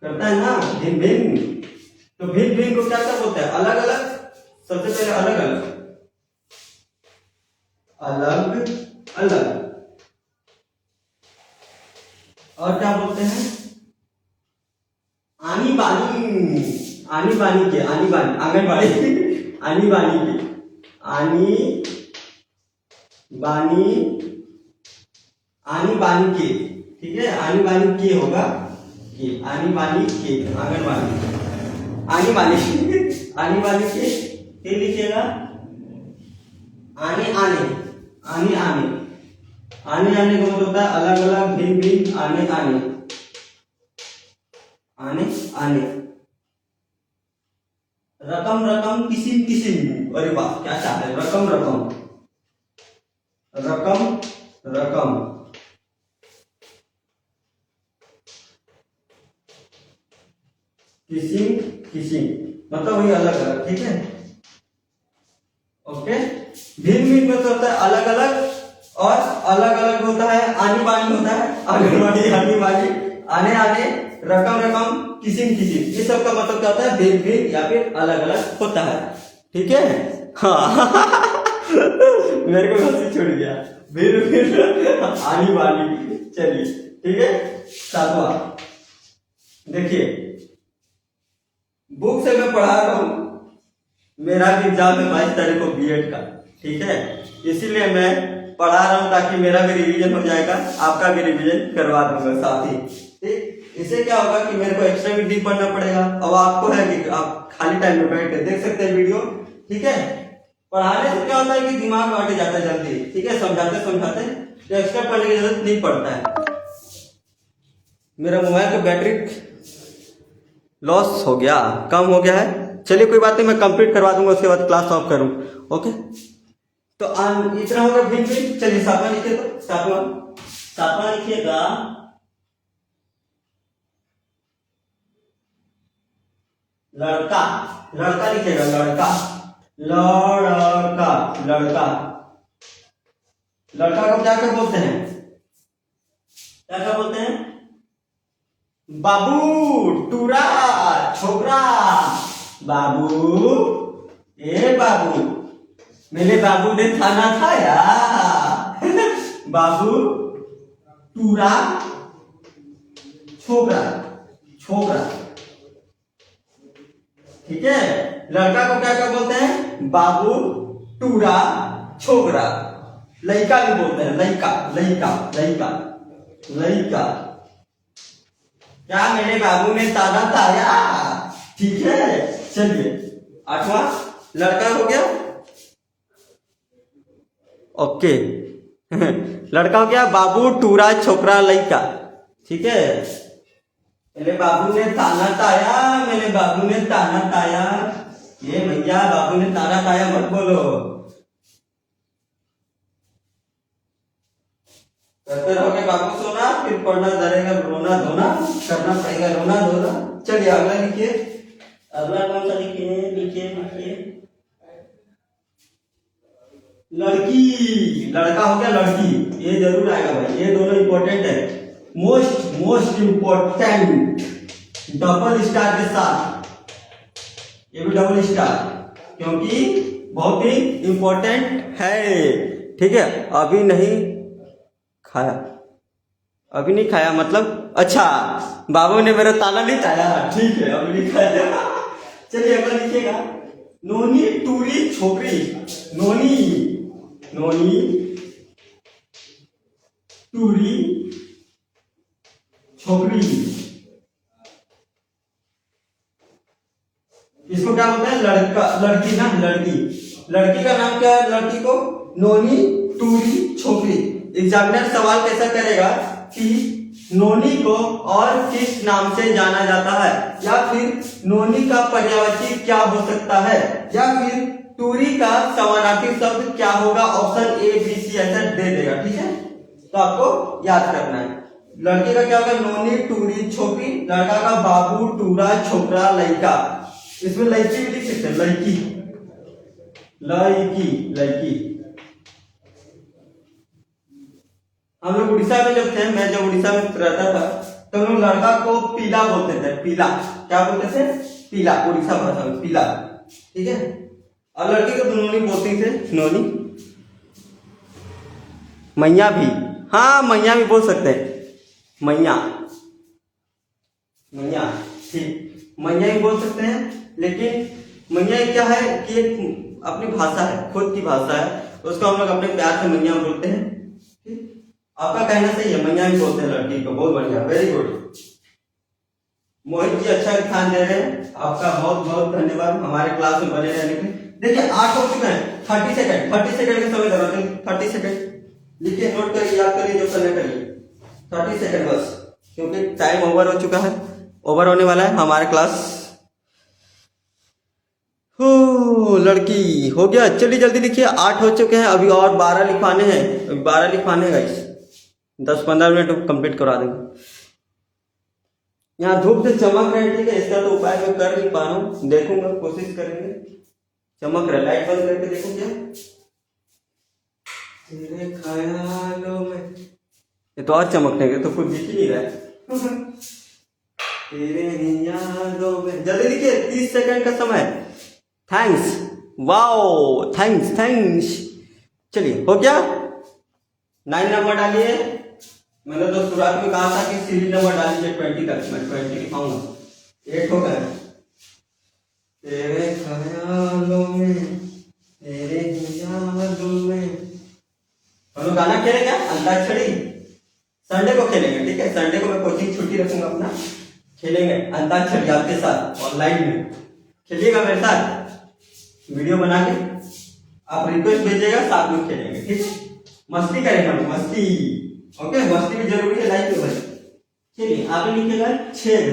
करता है ना, भिन्न भिन्न। तो भिन्न भिन्न को क्या क्या बोलते हैं? अलग अलग। सबसे पहले अलग अलग, अलग अलग। और क्या बोलते हैं? आनी बानी, आनी बानी के, आनी बानी आंगनबाड़ी आनी बानी के, आनी बानी, आनी बानी के। ठीक है, आनी बानी के होगा के, आनी बानी के आंगनबाड़ी, आनी बानी आनी बानी के लिखिएगा। आने आने, आने आने, आने आने का मतलब होता है अलग अलग, भिन्न भिन्न, आने आने, आने आने। रकम रकम, किसिम किसिम। अरे वाह क्या चाहते हैं? रकम रकम, रकम रकम। किसिम किसिम मतलब वही अलग अलग। ठीक है, ओके। भिन्न भिन्न मतलब होता है अलग अलग, और अलग अलग होता है आनी बानी होता है, आंगनबाड़ी आनी बानी, आने आने, रकम रकम, किसिम किसिम। ये सब का मतलब क्या होता है? भिन्न भिन्न या फिर अलग अलग होता है। ठीक है, हाँ मेरे को हंसी छूट गया। भिन्न भिन्न आनी बानी। चलिए ठीक है, सातवां देखिए, बुक से मैं पढ़ा रहा हूँ। मेरा भी एग्जाम है 22 तारीख को बीएड का। ठीक है, इसीलिए मैं पढ़ा रहा हूँ ताकि मेरा भी रिवीजन हो जाएगा, आपका भी रिवीजन करवा दूंगा साथ ही। ठीक, इससे क्या होगा कि मेरे को एक्स्ट्रा भी डीप पढ़ना पड़ेगा। अब आपको है कि आप खाली टाइम में बैठ कर देख सकते हैं वीडियो। ठीक है, पढ़ाने से क्या होता है कि दिमाग बांटे जाता है जल्दी। ठीक है, समझाते समझाते तो एक्स्ट्रा पढ़ने की जरूरत नहीं पड़ता है। मेरा मोबाइल का बैटरी लॉस हो गया, कम हो गया है। चलिए कोई बात नहीं, मैं कंप्लीट करवा दूंगा, उसके बाद क्लास ऑफ करूं। ओके, तो इतना होगा भिन्न भिन्न। चलिए सातवां लिखिए, तो सातवां लिखिएगा लड़का। लड़का लिखिएगा, लड़का लड़का लड़का। लड़का को क्या क्या बोलते हैं? क्या क्या बोलते हैं? बाबू, टूरा, छोकरा। बाबू, ए बाबू, मेरे बाबू ने खाना खाया बाबू, टूरा, छोकरा, छोकरा। ठीक है, लड़का को क्या क्या बोलते हैं? बाबू, टूरा, छोकरा। लड़का भी बोलते हैं, लड़का लड़का लड़का लड़का। क्या मेरे बाबू ने ताना खाया? ठीक है, चलिए आठवां लड़का हो गया। ओके लड़का हो गया, बाबू, टूरा, छोकरा, लड़का। ठीक है, मेरे बाबू ने ताना ताया, मेरे बाबू ने ताना ताया। ये भैया बाबू ने ताना ताया मत बोलो, करते रहोगे बाबू सोना, फिर पढ़ना धरेगा, रोना धोना करना पड़ेगा, रोना धोना। चलिए अगला लिखिए, अगला कौन सा लिखिए? लिखिए लिखिए लड़की। लड़का हो गया, लड़की। ये जरूर आएगा भाई, ये दोनों इंपॉर्टेंट है। मोस्ट इम्पोर्टेंट, डबल स्टार के साथ। ये भी डबल स्टार, क्योंकि बहुत ही इंपॉर्टेंट है। ठीक है, अभी नहीं खाया, अभी नहीं खाया मतलब अच्छा, बाबू ने मेरा ताला नहीं खाया, ठीक है अभी नहीं खाया। चलिए अगला लिखिएगा, नोनी टूरी छोकरी, नोनी नोनी टूरी छोकरी, इसको क्या बोलते हैं, लड़का लड़की ना, लड़की, लड़की का नाम क्या है, लड़की को नोनी टूरी छोकरी। एग्जामिनर सवाल कैसा करेगा कि नोनी को और किस नाम से जाना जाता है, या फिर नोनी का पर्यायवाची क्या हो सकता है, या फिर टूरी का समानार्थी शब्द क्या होगा, ऑप्शन ए बी सी ऐसा दे देगा। ठीक है, तो आपको याद करना है। लड़की का क्या होगा, नोनी टूरी छोकरी, लड़का का बाबू टूरा छोकरा लड़का, इसमें लड़की भी लिख सकते हैं, लड़की लड़की लड़की। हम लोग उड़ीसा में जब थे, मैं जब उड़ीसा में रहता था तो हम लोग लड़का को पीला बोलते थे, पीला, क्या बोलते थे, पीला, उड़ीसा भाषा में पीला। ठीक है, और लड़की को नोनी बोलते थे, नोनी। मैया भी, हाँ मैया भी बोल सकते हैं, मैया मैया, ठीक, मैया भी बोल सकते हैं। लेकिन मैया क्या है कि एक अपनी भाषा है, खुद की भाषा है, उसको हम लोग अपने प्यार से मैया बोलते हैं। ठीक, आपका कहना सही है, मैया भी बोलते हैं लड़की को, बहुत बढ़िया, वेरी गुड। मोहित जी अच्छा ध्यान दे रहे हैं, आपका बहुत बहुत धन्यवाद हमारे क्लास में बने रहने के लिए। देखिए 8 हो चुके हैं, 30 सेकंड, 30 सेकंड का समय दे रहा हूं, 30 सेकंड लिखिए, नोट करिए, याद करिए, जो करना करिए, 30 सेकंड बस, क्योंकि टाइम ओवर हो चुका है, ओवर होने वाला है हमारे क्लास। हो लड़की हो गया, चलिए जल्दी लिखिए, 8 हो चुके हैं, अभी और 12 लिखवाने हैं, अभी 12 लिखवाने हैं गाइस, 10-15 मिनट कंप्लीट करा देंगे। यहाँ धूप से चमक रहे, ठीक है, इसका तो उपाय मैं कर नहीं पा रहा हूँ, देखूंगा, कोशिश करेंगे। चमक रहा, लाइट बंद करके देखो क्या, तेरे ख्यालों में, ये तो और चमकने के तो कुछ दिख ही नहीं रहा है। तेरे यादों में, जल्दी लिखिए, 30 सेकंड का समय। Thanks, wow, thanks thanks. चलिए हो गया, 9 नंबर डालिए, मैंने तो शुरुआत में कहा था कि सीरीज नंबर डालिए 20 तक, मैं 20 लिखाऊंगा, 8 हो गए। तेरे ख्यालों में, तेरे यादों में, हम लोग गाना खेलेंगे क्या, अंताक्षरी, संडे को खेलेंगे, ठीक है, संडे को मैं कोचिंग छुट्टी रखूंगा अपना, खेलेंगे अंताक्षरी आपके साथ ऑनलाइन में, खेलिएगा मेरे साथ, वीडियो बना के आप रिक्वेस्ट भेजिएगा, साथ में खेलेंगे, ठीक है, मस्ती करेंगे हम, मस्ती, ओके, मस्ती भी जरूरी है लाइफ में भाई। चलिए आगे लिखिएगा, छेद,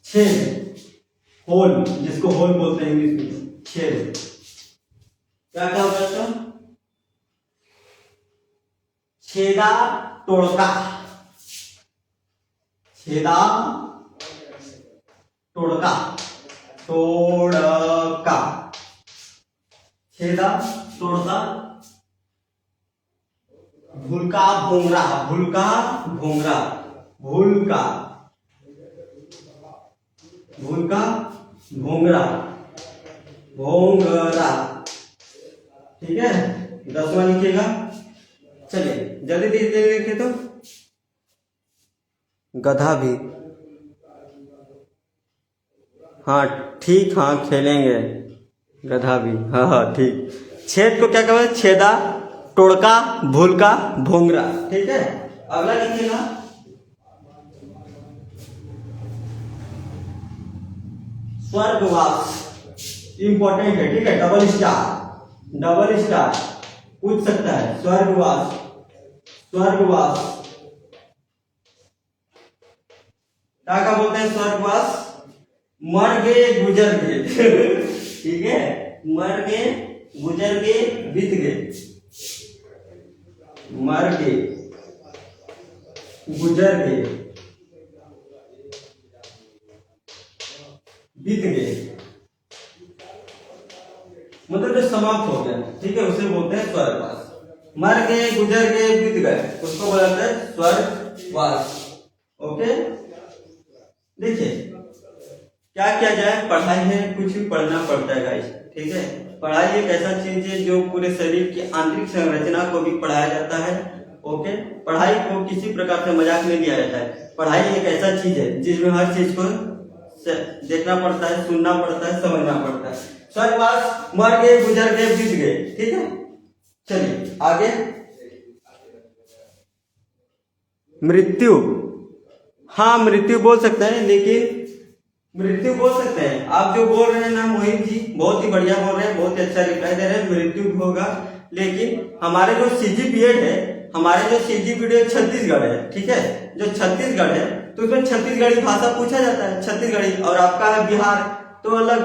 छेद, होल, जिसको होल बोलते हैं इंग्लिश में, छेद, क्या क्या होता है, छेदा तोड़का, छेदा तोड़का, तोड़का, छेदा तोड़का, भूलका भोंगरा, भूलका भोंगरा, भूलका, भूलका भोंगरा, भोंगरा, ठीक है, 10वां लिखिएगा। चलिए जल्दी धीरे लिखिए, तो गधा भी, हाँ ठीक, हाँ खेलेंगे, गधा भी, हाँ हाँ ठीक। छेद को क्या कहते हैं, छेदा, तोड़का, भूलका, भोंगरा, ठीक है। अगला लिखिएगा, स्वर्गवास, इंपॉर्टेंट है, ठीक है, डबल स्टार, डबल स्टार पूछ सकता है, स्वर्गवास, स्वर्गवास, क्या बोलते हैं, स्वर्गवास, मर गए गुजर गए, ठीक है, मर गए गुजर गए बीत गए, मर गए गुजर गए बीत गए, मतलब जो समाप्त हो गया, ठीक है, उसे बोलते हैं स्वर्गवास। मर गए गुजर गए बीत गए, उसको बोलते हैं स्वर्गवास, ओके। देखिए क्या किया जाए, पढ़ाई है, कुछ भी पढ़ना पड़ता है गाइस, ठीक है। पढ़ाई एक ऐसा चीज है जो पूरे शरीर की आंतरिक संरचना को भी पढ़ाया जाता है, ओके। पढ़ाई को किसी प्रकार से मजाक में लिया जाता है। पढ़ाई एक ऐसा चीज है जिसमें हर चीज को देखना पड़ता है, सुनना पड़ता है, समझना पड़ता है। स्वर्गवास मर गए, गुजर गए, बीत गए, ठीक है। चलिए आगे। मृत्यु, हाँ मृत्यु बोल सकते हैं, लेकिन मृत्यु बोल सकते हैं। आप जो बोल रहे हैं ना मोहित जी, बहुत ही बढ़िया बोल रहे हैं, बहुत ही अच्छा रिप्लाई दे रहे हैं। मृत्यु भी होगा, लेकिन हमारे जो CGPED है, हमारे जो CGPED छत्तीसगढ़ है, ठीक है, जो छत्तीसगढ़ है, तो उसमें छत्तीसगढ़ी भाषा पूछा जाता है, छत्तीसगढ़ी। और आपका है बिहार, तो अलग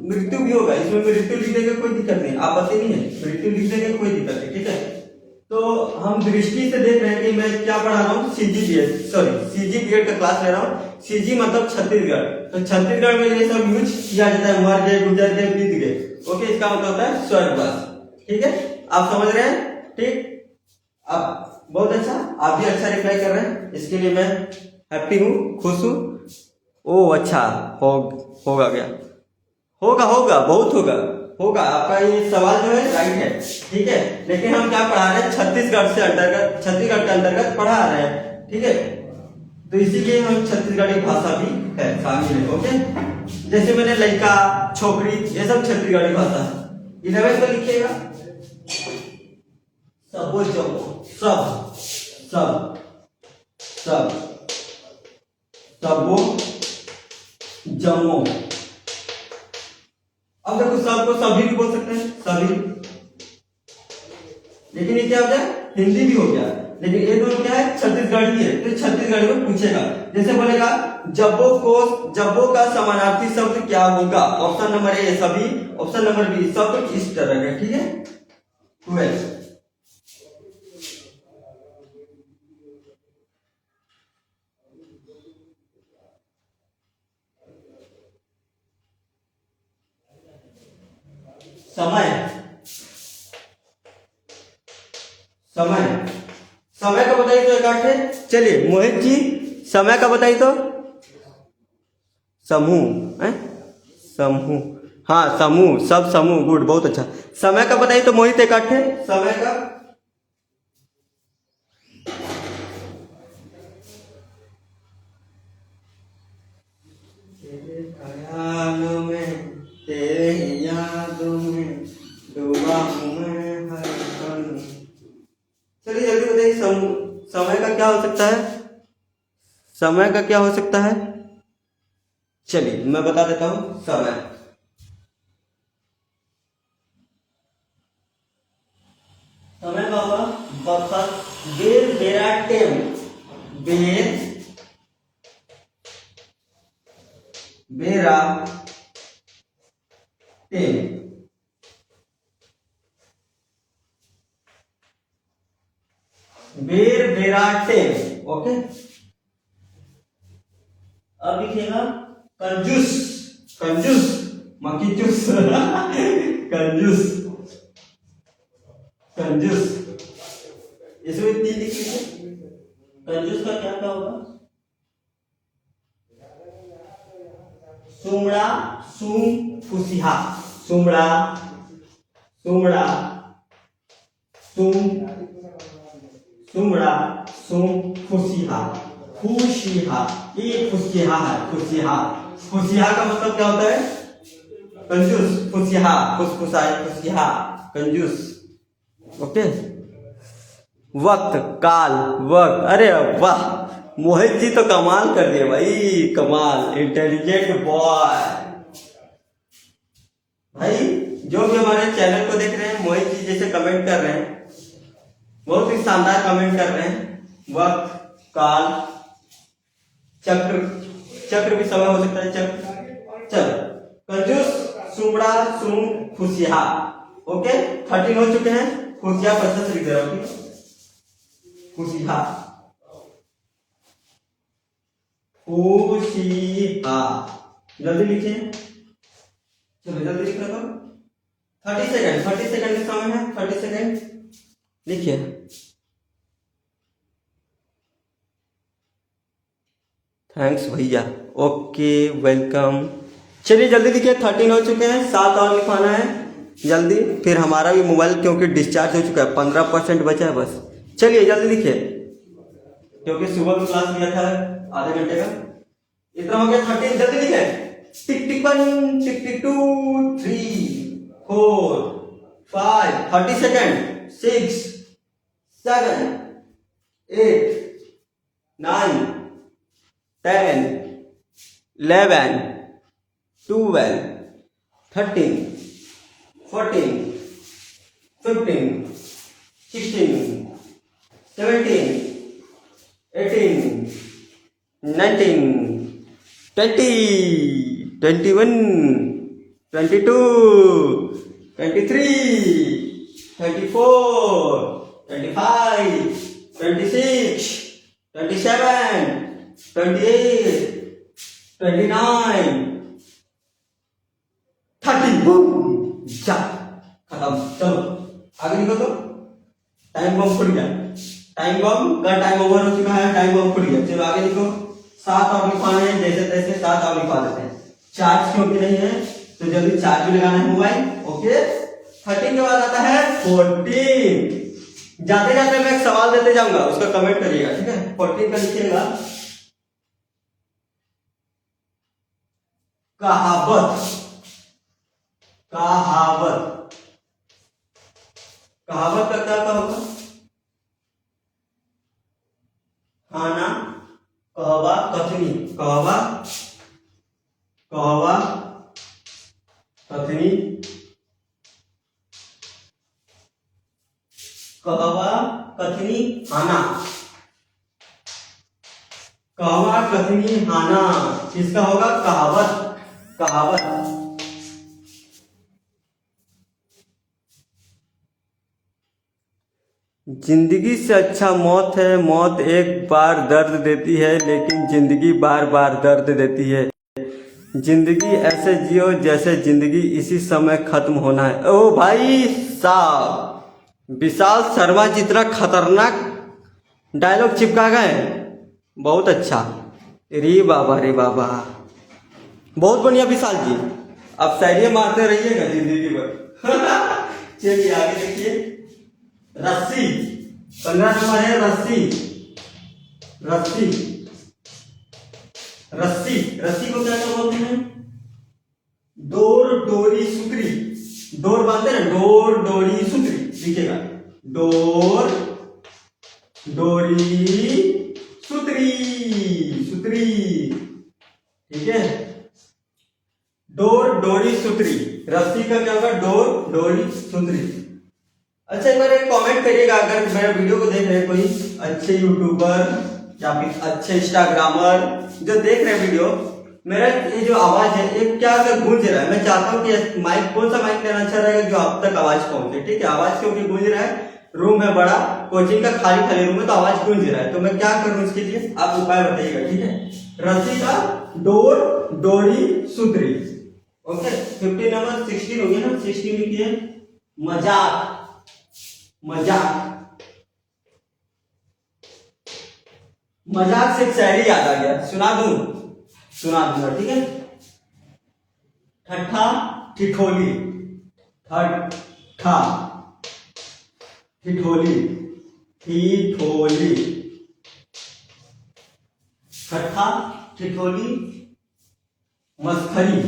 मृत्यु भी होगा। इसमें मृत्यु लिख देंगे कोई दिक्कत नहीं, आपत्ति नहीं है, मृत्यु लिख देंगे कोई दिक्कत नहीं, ठीक है। तो हम दृष्टि से देख रहे हैं कि मैं क्या पढ़ा रहा हूँ, CGPED का क्लास ले रहा हूँ। CG मतलब छत्तीसगढ़, तो छत्तीसगढ़ में ये सब यूज किया जाता है, मर गए, गुजर गए, बीत गए, ओके। इसका मतलब होता है स्वर्गवास, ठीक है। आप समझ रहे हैं, ठीक। अब बहुत अच्छा, आप भी अच्छा रिप्लाई कर रहे हैं, इसके लिए मैं हैप्पी हूँ, खुश हूँ। ओ अच्छा, होगा क्या, होगा होगा, बहुत होगा। आपका ये सवाल जो है राइट है, ठीक है। लेकिन हम क्या पढ़ा रहे हैं, छत्तीसगढ़ के अंतर्गत पढ़ा रहे हैं, ठीक है। तो इसीलिए हम छत्तीसगढ़ी भाषा भी है शामिल है, ओके। जैसे मैंने लड़का, छोकरी, ये सब छत्तीसगढ़ी भाषा है। 11 में लिखिएगा, सबो जमो, सबो जमो। अब देखो, सबको सभी भी बोल सकते हैं, सभी, लेकिन ये क्या हो गया, हिंदी भी हो गया। लेकिन ये दोनों क्या है, छत्तीसगढ़ी है, तो छत्तीसगढ़ी में पूछेगा। जैसे बोलेगा जब्बो का समानार्थी शब्द क्या होगा। ऑप्शन नंबर ए सभी, ऑप्शन नंबर बी सब, इस तरह का, ठीक है। 12 समय का बताइए तो एक आठ है। चलिए मोहित जी, समय का बताइए तो, समूह है, समूह, हाँ समूह, सब समूह, गुड, बहुत अच्छा। समय का बताइए तो मोहित एक आठ है, समय का। तेरे ख्यालों में, तेरे यादों में डूबा हूं मैं हर पल। चलिए जल्दी बताइए, समय का क्या हो सकता है, समय का क्या हो सकता है। चलिए मैं बता देता हूं समय। समय का होगा वक्त, बेर बेरा टेम, बेर बेरा टेम, बेर बेरा टेम, ओके। अब लिखिएगा कंजूस, कंजूस मक्खी जूस कंजूस, कंजूस, इसमें 3 लिख लीजिए। कंजूस का क्या क्या होगा, सुमड़ा, सुम फुसिहा, सुमड़ा, सुमड़ा, सुम, सुमड़ा, सुम फुसिहा, फुसिहा, ये फुसिहा है, फुसिहा। फुसिहा का मतलब क्या होता है, कंजूस, फुसिहा, फुसफुसाई, फुसिहा, कंजूस, ओके। वक्त, काल, वक्त, अरे वाह मोहित जी तो कमाल कर दिए भाई, कमाल, इंटेलिजेंट बॉय भाई। जो भी हमारे चैनल को देख रहे हैं, मोहित जी जैसे कमेंट कर रहे हैं, बहुत ही शानदार कमेंट कर रहे हैं। वक्त, काल, चक्र, चक्र भी समय हो सकता है, चक्र। चलो, कंजूस, सुमड़ा, सुम, फुसिहा, ओके। 13 हो चुके हैं। फुसिहा 50 लिख दे रहा हूँ, फुसिहा, फुसिहा, जल्दी लिखिए, चलो जल्दी लिख रहा 30 सेकंड, 30 सेकंड का समय है, 30 सेकंड लिखिए। थैंक्स भैया, ओके वेलकम। चलिए जल्दी लिखिए, 13 हो चुके हैं, 7 और लिखवाना है जल्दी। फिर हमारा भी मोबाइल क्योंकि डिस्चार्ज हो चुका है, 15% बचा है बस। चलिए जल्दी लिखिए, क्योंकि सुबह में क्लास लिया था आधे घंटे का। इतना हो गया 13, जल्दी लिखिए। टिक टिक 1, टिक टिक 2, 3, 4, 5, 30 सेकेंड, 6, 7, 8, 9, 10, 11, 12, 13, 14, 15, 16, 17, 18, 19, 20, 21, 22, 23, 24, 25, 26, 27, 28, 29, 30, बूम, जा, खत्म। चलो आगे लिखो तो। टाइम बम फुट गया, टाइम बम का टाइम ओवर हो चुका है, टाइम बम फुट गया। चलो आगे लिखो। 7 और लिखवाने हैं, जैसे तैसे 7 और लिखवा देते हैं। चार्ज क्योंकि नहीं है तो जल्दी चार्ज भी लगाना है मोबाइल। ओके, 13 के बाद आता है 14। जाते जाते मैं एक सवाल देते जाऊंगा, उसका कमेंट करिएगा, ठीक है। 14 का लिखिएगा कहावत। कहावत, कहावत का क्या होगा? खाना, कहवा, कथनी। कहवा, कहवा, कथनी, कहवा, कथनी, खाना। कहवा, कथनी, हाना, किसका होगा? कहावत। कहावत। जिंदगी से अच्छा मौत है, मौत एक बार दर्द देती है लेकिन जिंदगी बार बार दर्द देती है। जिंदगी ऐसे जियो जैसे जिंदगी इसी समय खत्म होना है। ओ भाई साहब, विशाल शर्मा जितना खतरनाक डायलॉग चिपका गए, बहुत अच्छा। रे बाबा रे बाबा, बहुत बढ़िया विशाल जी, अब शायरी मारते रहिएगा जिंदगी भर। चलिए आगे देखिए। रस्सी, 15 नंबर है रस्सी। रस्सी, रस्सी, रस्सी को क्या क्या बोलते हैं? डोर, डोरी, सुतरी। डोर बांधते हैं, डोर, डोरी, सुतरी। लिखिएगा डोर, डोरी, सुतरी। सुतरी, ठीक है। डोर, डोरी, सुतरी। रस्सी का क्या होगा? डोर, डोरी, सुतरी। अच्छा एक बार एक कमेंट करिएगा, अगर मेरे वीडियो को देख रहे हैं कोई अच्छे यूट्यूबर या फिर अच्छे इंस्टाग्रामर जो देख रहे हैं वीडियो, मेरा ये जो आवाज है ये क्या अगर गूंज रहा है, मैं चाहता हूँ कि माइक, कौन सा माइक लेना अच्छा रहेगा जो आप तक आवाज पहुंचे, ठीक है। आवाज क्योंकि गूंज रहा है, रूम है बड़ा, कोचिंग का खाली खाली रूम है तो आवाज गूंज रहा है, तो मैं क्या करूँ इसके लिए आप उपाय बताइएगा, ठीक है। रस्सी का डोर, डोरी, सुतरी। ओके, 15 नंबर 16 हो गया ना। 16 लिखिए मजाक। मजाक, मजाक से एक शायरी याद आ गया, सुना दूं? सुना दूंगा, ठीक है। ठट्ठा, ठिठोली। ठट्ठा, ठिठोली, ठिठोली। ठट्ठा, ठिठोली, मस्खरी।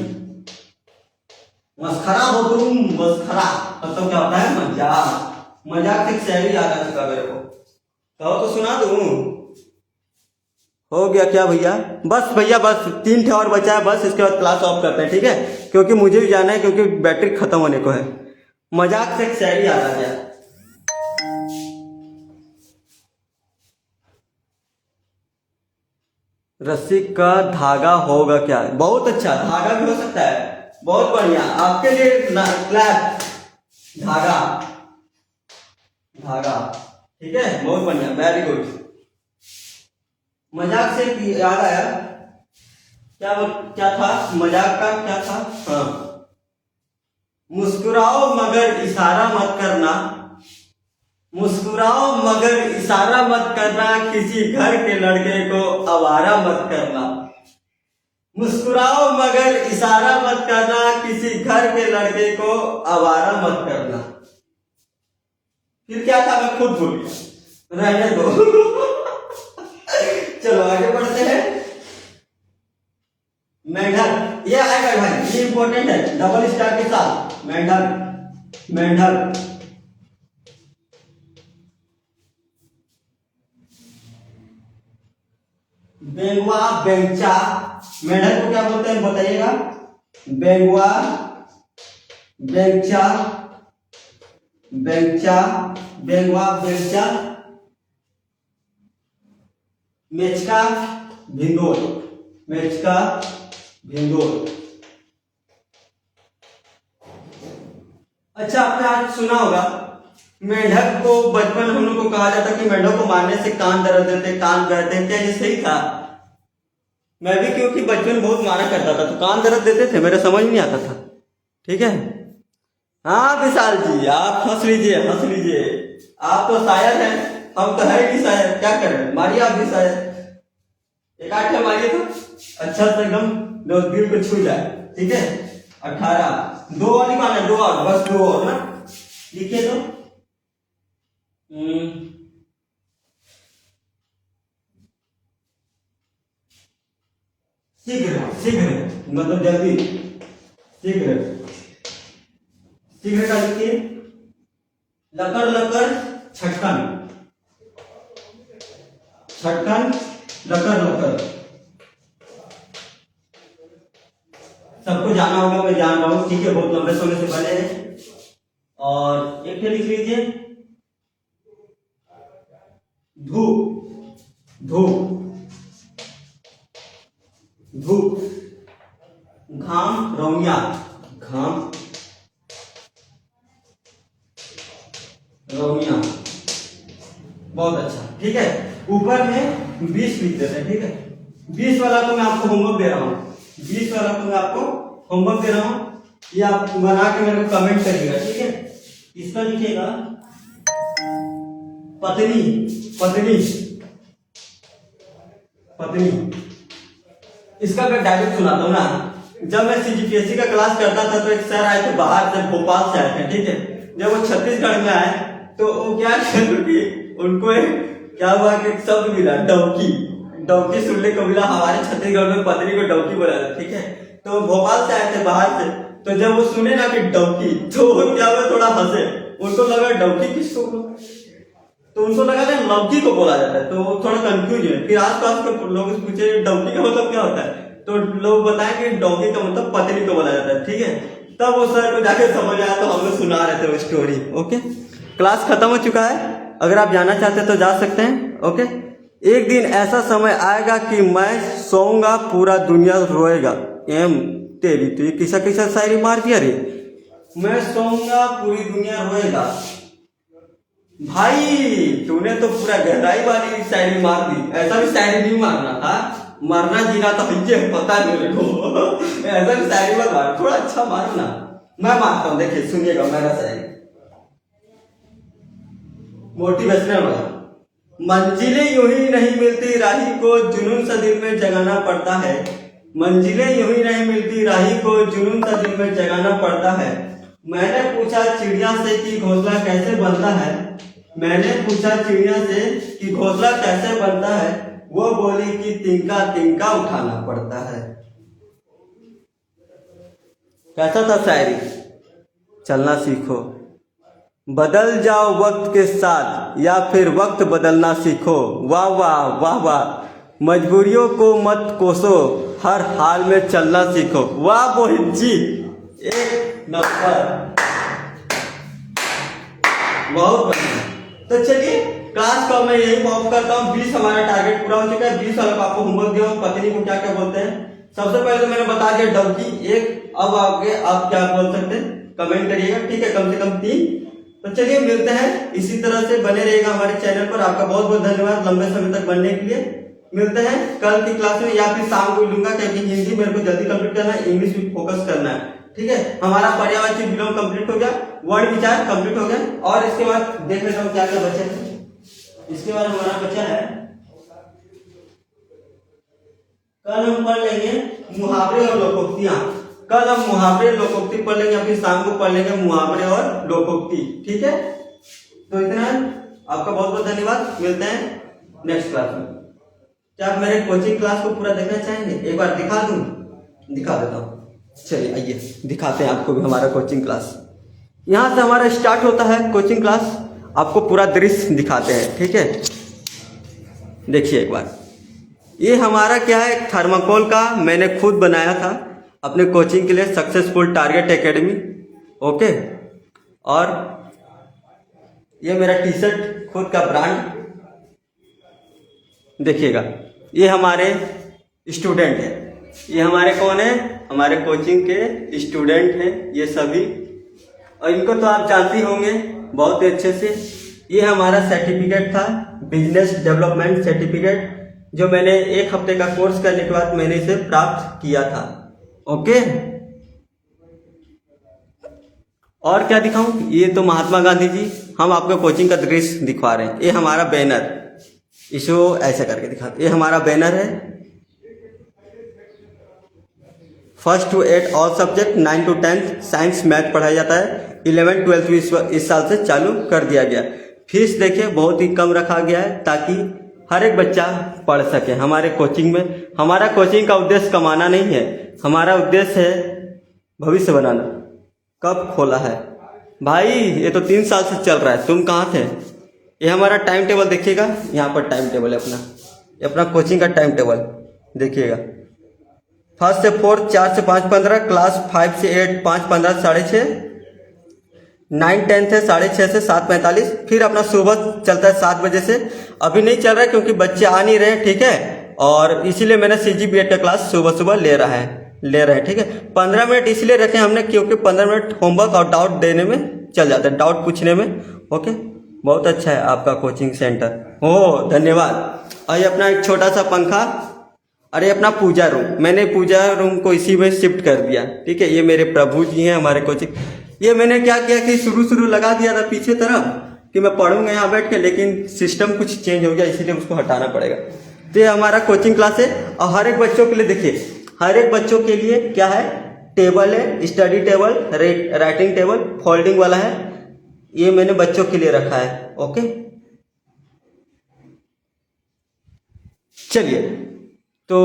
मस्खरा हो तुम, मस्खरा मतलब क्या होता है? मजाक। मजाक से शायरी याद आ चुका मेरे को, कहो तो सुना दूं? हो गया क्या भैया? बस भैया बस 3 ठे और बचा है बस, इसके बाद क्लास ऑफ करते हैं, ठीक है, क्योंकि मुझे भी जाना है, क्योंकि बैटरी खत्म होने को है। मजाक से शायरी याद आ गया। रस्सी का धागा होगा क्या? बहुत अच्छा, धागा भी हो सकता है, बहुत बढ़िया, आपके लिए क्लैप। धागा, धागा, ठीक है, बहुत बढ़िया, वेरी गुड। मजाक से याद आया, क्या क्या था मजाक का? क्या था? हाँ, मुस्कुराओ मगर इशारा मत करना। मुस्कुराओ मगर इशारा मत करना, किसी घर के लड़के को आवारा मत करना। मुस्कुराओ मगर इशारा मत करना, किसी घर के लड़के को आवारा मत करना। फिर क्या था, मैं खुद भूल गया, रहने दो। चलो आगे बढ़ते हैं। मेंढक, ये आएगा भाई, ये इंपॉर्टेंट है, डबल स्टार के साथ। मेंढक, मेंढक। बेंगुआ, बेंचा। मेंढक को क्या बोलते हैं बताइएगा? बेंगुआ, बेंचा, बेंचा, बेंगुआ, बेंचा। मेचका, भिंडोल, मेचका, भिंडोल। अच्छा, आपने आज सुना होगा मेंढक को बचपन हम लोग को कहा जाता कि मेंढक को मारने से कान दर्द देते, कान गड़ते। क्या ये सही था? मैं भी क्योंकि बचपन बहुत मारा करता था तो कान दर्द देते थे, मेरे समझ नहीं आता था। ठीक है। हाँ विशाल जी, आप हंस लीजिए, हंस लीजिए। आप तो शायर हैं, हम तो है ही नहीं शायर, क्या करें? मारिए आप भी शायर, एक आठ मारिए तो अच्छा से एकदम दिल को छू जाए। ठीक है। 18 दो और निकालना है, दो और, बस दो और ना। लिखिए तो शीघ्र, शीघ्र मतलब जल्दी, शीघ्र, शीघ्र का लिखिए। लकर, लकर, छटकन, छटकन, लकर, लकर। सबको जाना होगा, मैं जान रहा हूं। ठीक है, बहुत लंबे समय से बने हैं। और एक लिख लीजिए, धूप, धूप, धूप। घाम, रौनिया, घाम, रौनिया। बहुत अच्छा। ठीक है, ऊपर में 20 लिख देते हैं। ठीक है, 20 वाला तो मैं आपको होमवर्क दे रहा हूँ, 20 वाला तो मैं आपको होमवर्क दे रहा हूँ। ये आप बना के मेरे को कमेंट करिएगा। ठीक है। इसका लिखिएगा पत्नी, पत्नी, पत्नी। इसका मैं डायरेक्ट सुनाता हूँ ना। जब मैं सीजीपीएससी का क्लास करता था तो एक सर आए थे बाहर से, भोपाल से आए थे। ठीक है। जब वो छत्तीसगढ़ में आए तो वो क्या कि उनको क्या हुआ कि शब्द मिला, डौकी। डौकी सुनने को मिला। हमारे छत्तीसगढ़ में पत्नी को डौकी बोला था। ठीक है। तो भोपाल से आए थे बाहर से, तो जब वो सुने ना कि डौकी, तो क्या हुआ, थोड़ा हंसे। उनको लगा डौकी किसको, तो उनको लगा ना लौकी को बोला जाता है, तो थोड़ा कंफ्यूज है। फिर आसपास के लोग पूछे डौकी का मतलब क्या होता है, तो लोग बताएं कि डौकी का मतलब पत्नी को बोला जाता है। ठीक है। तब वो सर को जाके समझ आया, तो हम लोग सुना रहे थे वो स्टोरी। ओके, क्लास खत्म हो चुका है। अगर आप जाना चाहते हैं तो जा सकते हैं। ओके। एक दिन ऐसा समय आएगा कि मैं सोऊंगा पूरा दुनिया रोएगा। एम तेरी, तो ये किसा किसा शायरी मार दिया रे। मैं सोऊंगा पूरी दुनिया रोएगा। भाई तूने तो पूरा गहराई वाली शायरी मार दी। ऐसा भी शायरी नहीं मारना था, मरना जीना तो ये पता है मेरे को। ऐसा भी शायरी मत मार, थोड़ा अच्छा मारो ना। मैं मारता हूँ, देखिए सुनिएगा मेरा शायरी, मोटिवेशनल वाला। मंजिलें यूं ही नहीं मिलती, राही को जुनून सा दिल में जगाना पड़ता है। मंजिलें यूं ही नहीं मिलती, राही को जुनून सा दिल में जगाना पड़ता है। मैंने पूछा चिड़िया से कि घोंसला कैसे बनता है। मैंने पूछा चिड़िया से कि घोंसला कैसे बनता है। वो बोली कि तिनका तिनका उठाना पड़ता है। कैसा था शायरी? चलना सीखो, बदल जाओ वक्त के साथ, या फिर वक्त बदलना सीखो। वाह वाह, वाह वाह। मजबूरियों को मत कोसो, हर हाल में चलना सीखो। वाह मोहित जी, एक नंबर, बहुत बढ़िया। तो चलिए क्लास का मैं यही ऑफ करता हूँ। 20 हमारा टारगेट पूरा हो चुका है। 20 वाला आपको होमवर्क दिया, पत्नी को क्या क्या बोलते हैं। सबसे पहले तो मैंने बता दिया डौकी एक। अब आगे आप क्या बोल सकते हैं कमेंट करिएगा। ठीक है, कम से कम 3। तो चलिए मिलते हैं, इसी तरह से बने रहेगा हमारे चैनल पर। आपका बहुत बहुत धन्यवाद लंबे समय तक बनने के लिए। मिलते हैं कल की क्लास में, या फिर शाम को लूंगा, क्योंकि हिंदी मेरे को जल्दी कंप्लीट करना है, इंग्लिश भी फोकस करना है। ठीक है। हमारा पर्यायवाची विलोम कंप्लीट हो गया, वर्ण विचार कंप्लीट हो गया। और इसके बाद देख लेता हूँ क्या क्या बचे हैं। इसके बाद हमारा बचा है कल हम पढ़ लेंगे मुहावरे और लोकोक्तियां। कल हम मुहावरे लोकोक्ति पढ़ लेंगे, फिर शाम को पढ़ लेंगे मुहावरे और लोकोक्ति। ठीक है, तो इतना है। आपका बहुत बहुत धन्यवाद। मिलते हैं नेक्स्ट क्लास में। क्या आप मेरे कोचिंग क्लास को पूरा देखना चाहेंगे? एक बार दिखा दूं? दिखा देता हूँ। चलिए आइए दिखाते हैं आपको भी हमारा कोचिंग क्लास। यहाँ से हमारा स्टार्ट होता है कोचिंग क्लास। आपको पूरा दृश्य दिखाते हैं। ठीक है, देखिए एक बार। ये हमारा क्या है, थर्माकोल का मैंने खुद बनाया था अपने कोचिंग के लिए, सक्सेसफुल टारगेट एकेडमी। ओके, और ये मेरा टी शर्ट खुद का ब्रांड देखिएगा। ये हमारे स्टूडेंट हैं। ये हमारे कौन है? हमारे कोचिंग के स्टूडेंट हैं ये सभी, और इनको तो आप जानते होंगे बहुत ही अच्छे से। ये हमारा सर्टिफिकेट था, बिजनेस डेवलपमेंट सर्टिफिकेट, जो मैंने 1 हफ्ते का कोर्स करने के बाद मैंने इसे प्राप्त किया था। ओके, और क्या दिखाऊं? ये तो महात्मा गांधी जी, हम आपको कोचिंग का दृश्य दिखा रहे हैं। ये हमारा बैनर, इसको ऐसा करके दिखाते। ये हमारा बैनर है। 1st to 8 all subject, 9 to 10 science math पढ़ाया जाता है। 11 12 इस साल से चालू कर दिया गया। फीस देखिए बहुत ही कम रखा गया है ताकि हर एक बच्चा पढ़ सके हमारे कोचिंग में। हमारा कोचिंग का उद्देश्य कमाना नहीं है, हमारा उद्देश्य है भविष्य बनाना। कब खोला है भाई? ये तो 3 साल से चल रहा है, तुम कहाँ थे? ये हमारा टाइम टेबल देखिएगा, यहाँ पर टाइम टेबल है अपना, ये अपना कोचिंग का टाइम टेबल देखिएगा। 1st से 4 4 से 5 15, क्लास 5 से 8 5 15 6:30, 9 10 है 6:30 से 7:45। फिर अपना सुबह चलता है 7 बजे से। अभी नहीं चल रहा है क्योंकि बच्चे आ नहीं रहे। ठीक है, और इसीलिए मैंने CGBED का क्लास सुबह सुबह ले रहे हैं। ठीक है, 15 मिनट इसलिए रखे हमने क्योंकि 15 मिनट होमवर्क और डाउट देने में चल जाता है, डाउट पूछने में। ओके, बहुत अच्छा है आपका कोचिंग सेंटर। ओ धन्यवाद। और ये अपना एक छोटा सा पंखा, अरे अपना पूजा रूम, मैंने पूजा रूम को इसी में शिफ्ट कर दिया। ठीक है, ये मेरे प्रभु जी हैं हमारे कोचिंग। ये मैंने क्या किया कि शुरू लगा दिया था पीछे तरफ कि मैं पढ़ूंगा यहाँ बैठ के, लेकिन सिस्टम कुछ चेंज हो गया इसीलिए उसको हटाना पड़ेगा। तो ये हमारा कोचिंग क्लास है। और हर एक बच्चों के लिए देखिए, हर एक बच्चों के लिए क्या है, टेबल है, study table, writing table, folding वाला है। ये मैंने बच्चों के लिए रखा है। ओके, चलिए, तो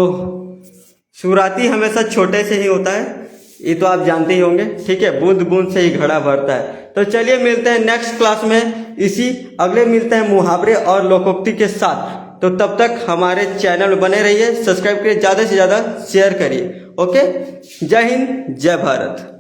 शुरुआती हमेशा छोटे से ही होता है, ये तो आप जानते ही होंगे। ठीक है, बूंद बूंद से ही घड़ा भरता है। तो चलिए मिलते हैं नेक्स्ट क्लास में, इसी अगले मिलते हैं मुहावरे और लोकोक्ति के साथ। तो तब तक हमारे चैनल में बने रहिए, सब्सक्राइब करिए, ज़्यादा से ज़्यादा शेयर करिए। ओके, जय हिंद, जय भारत।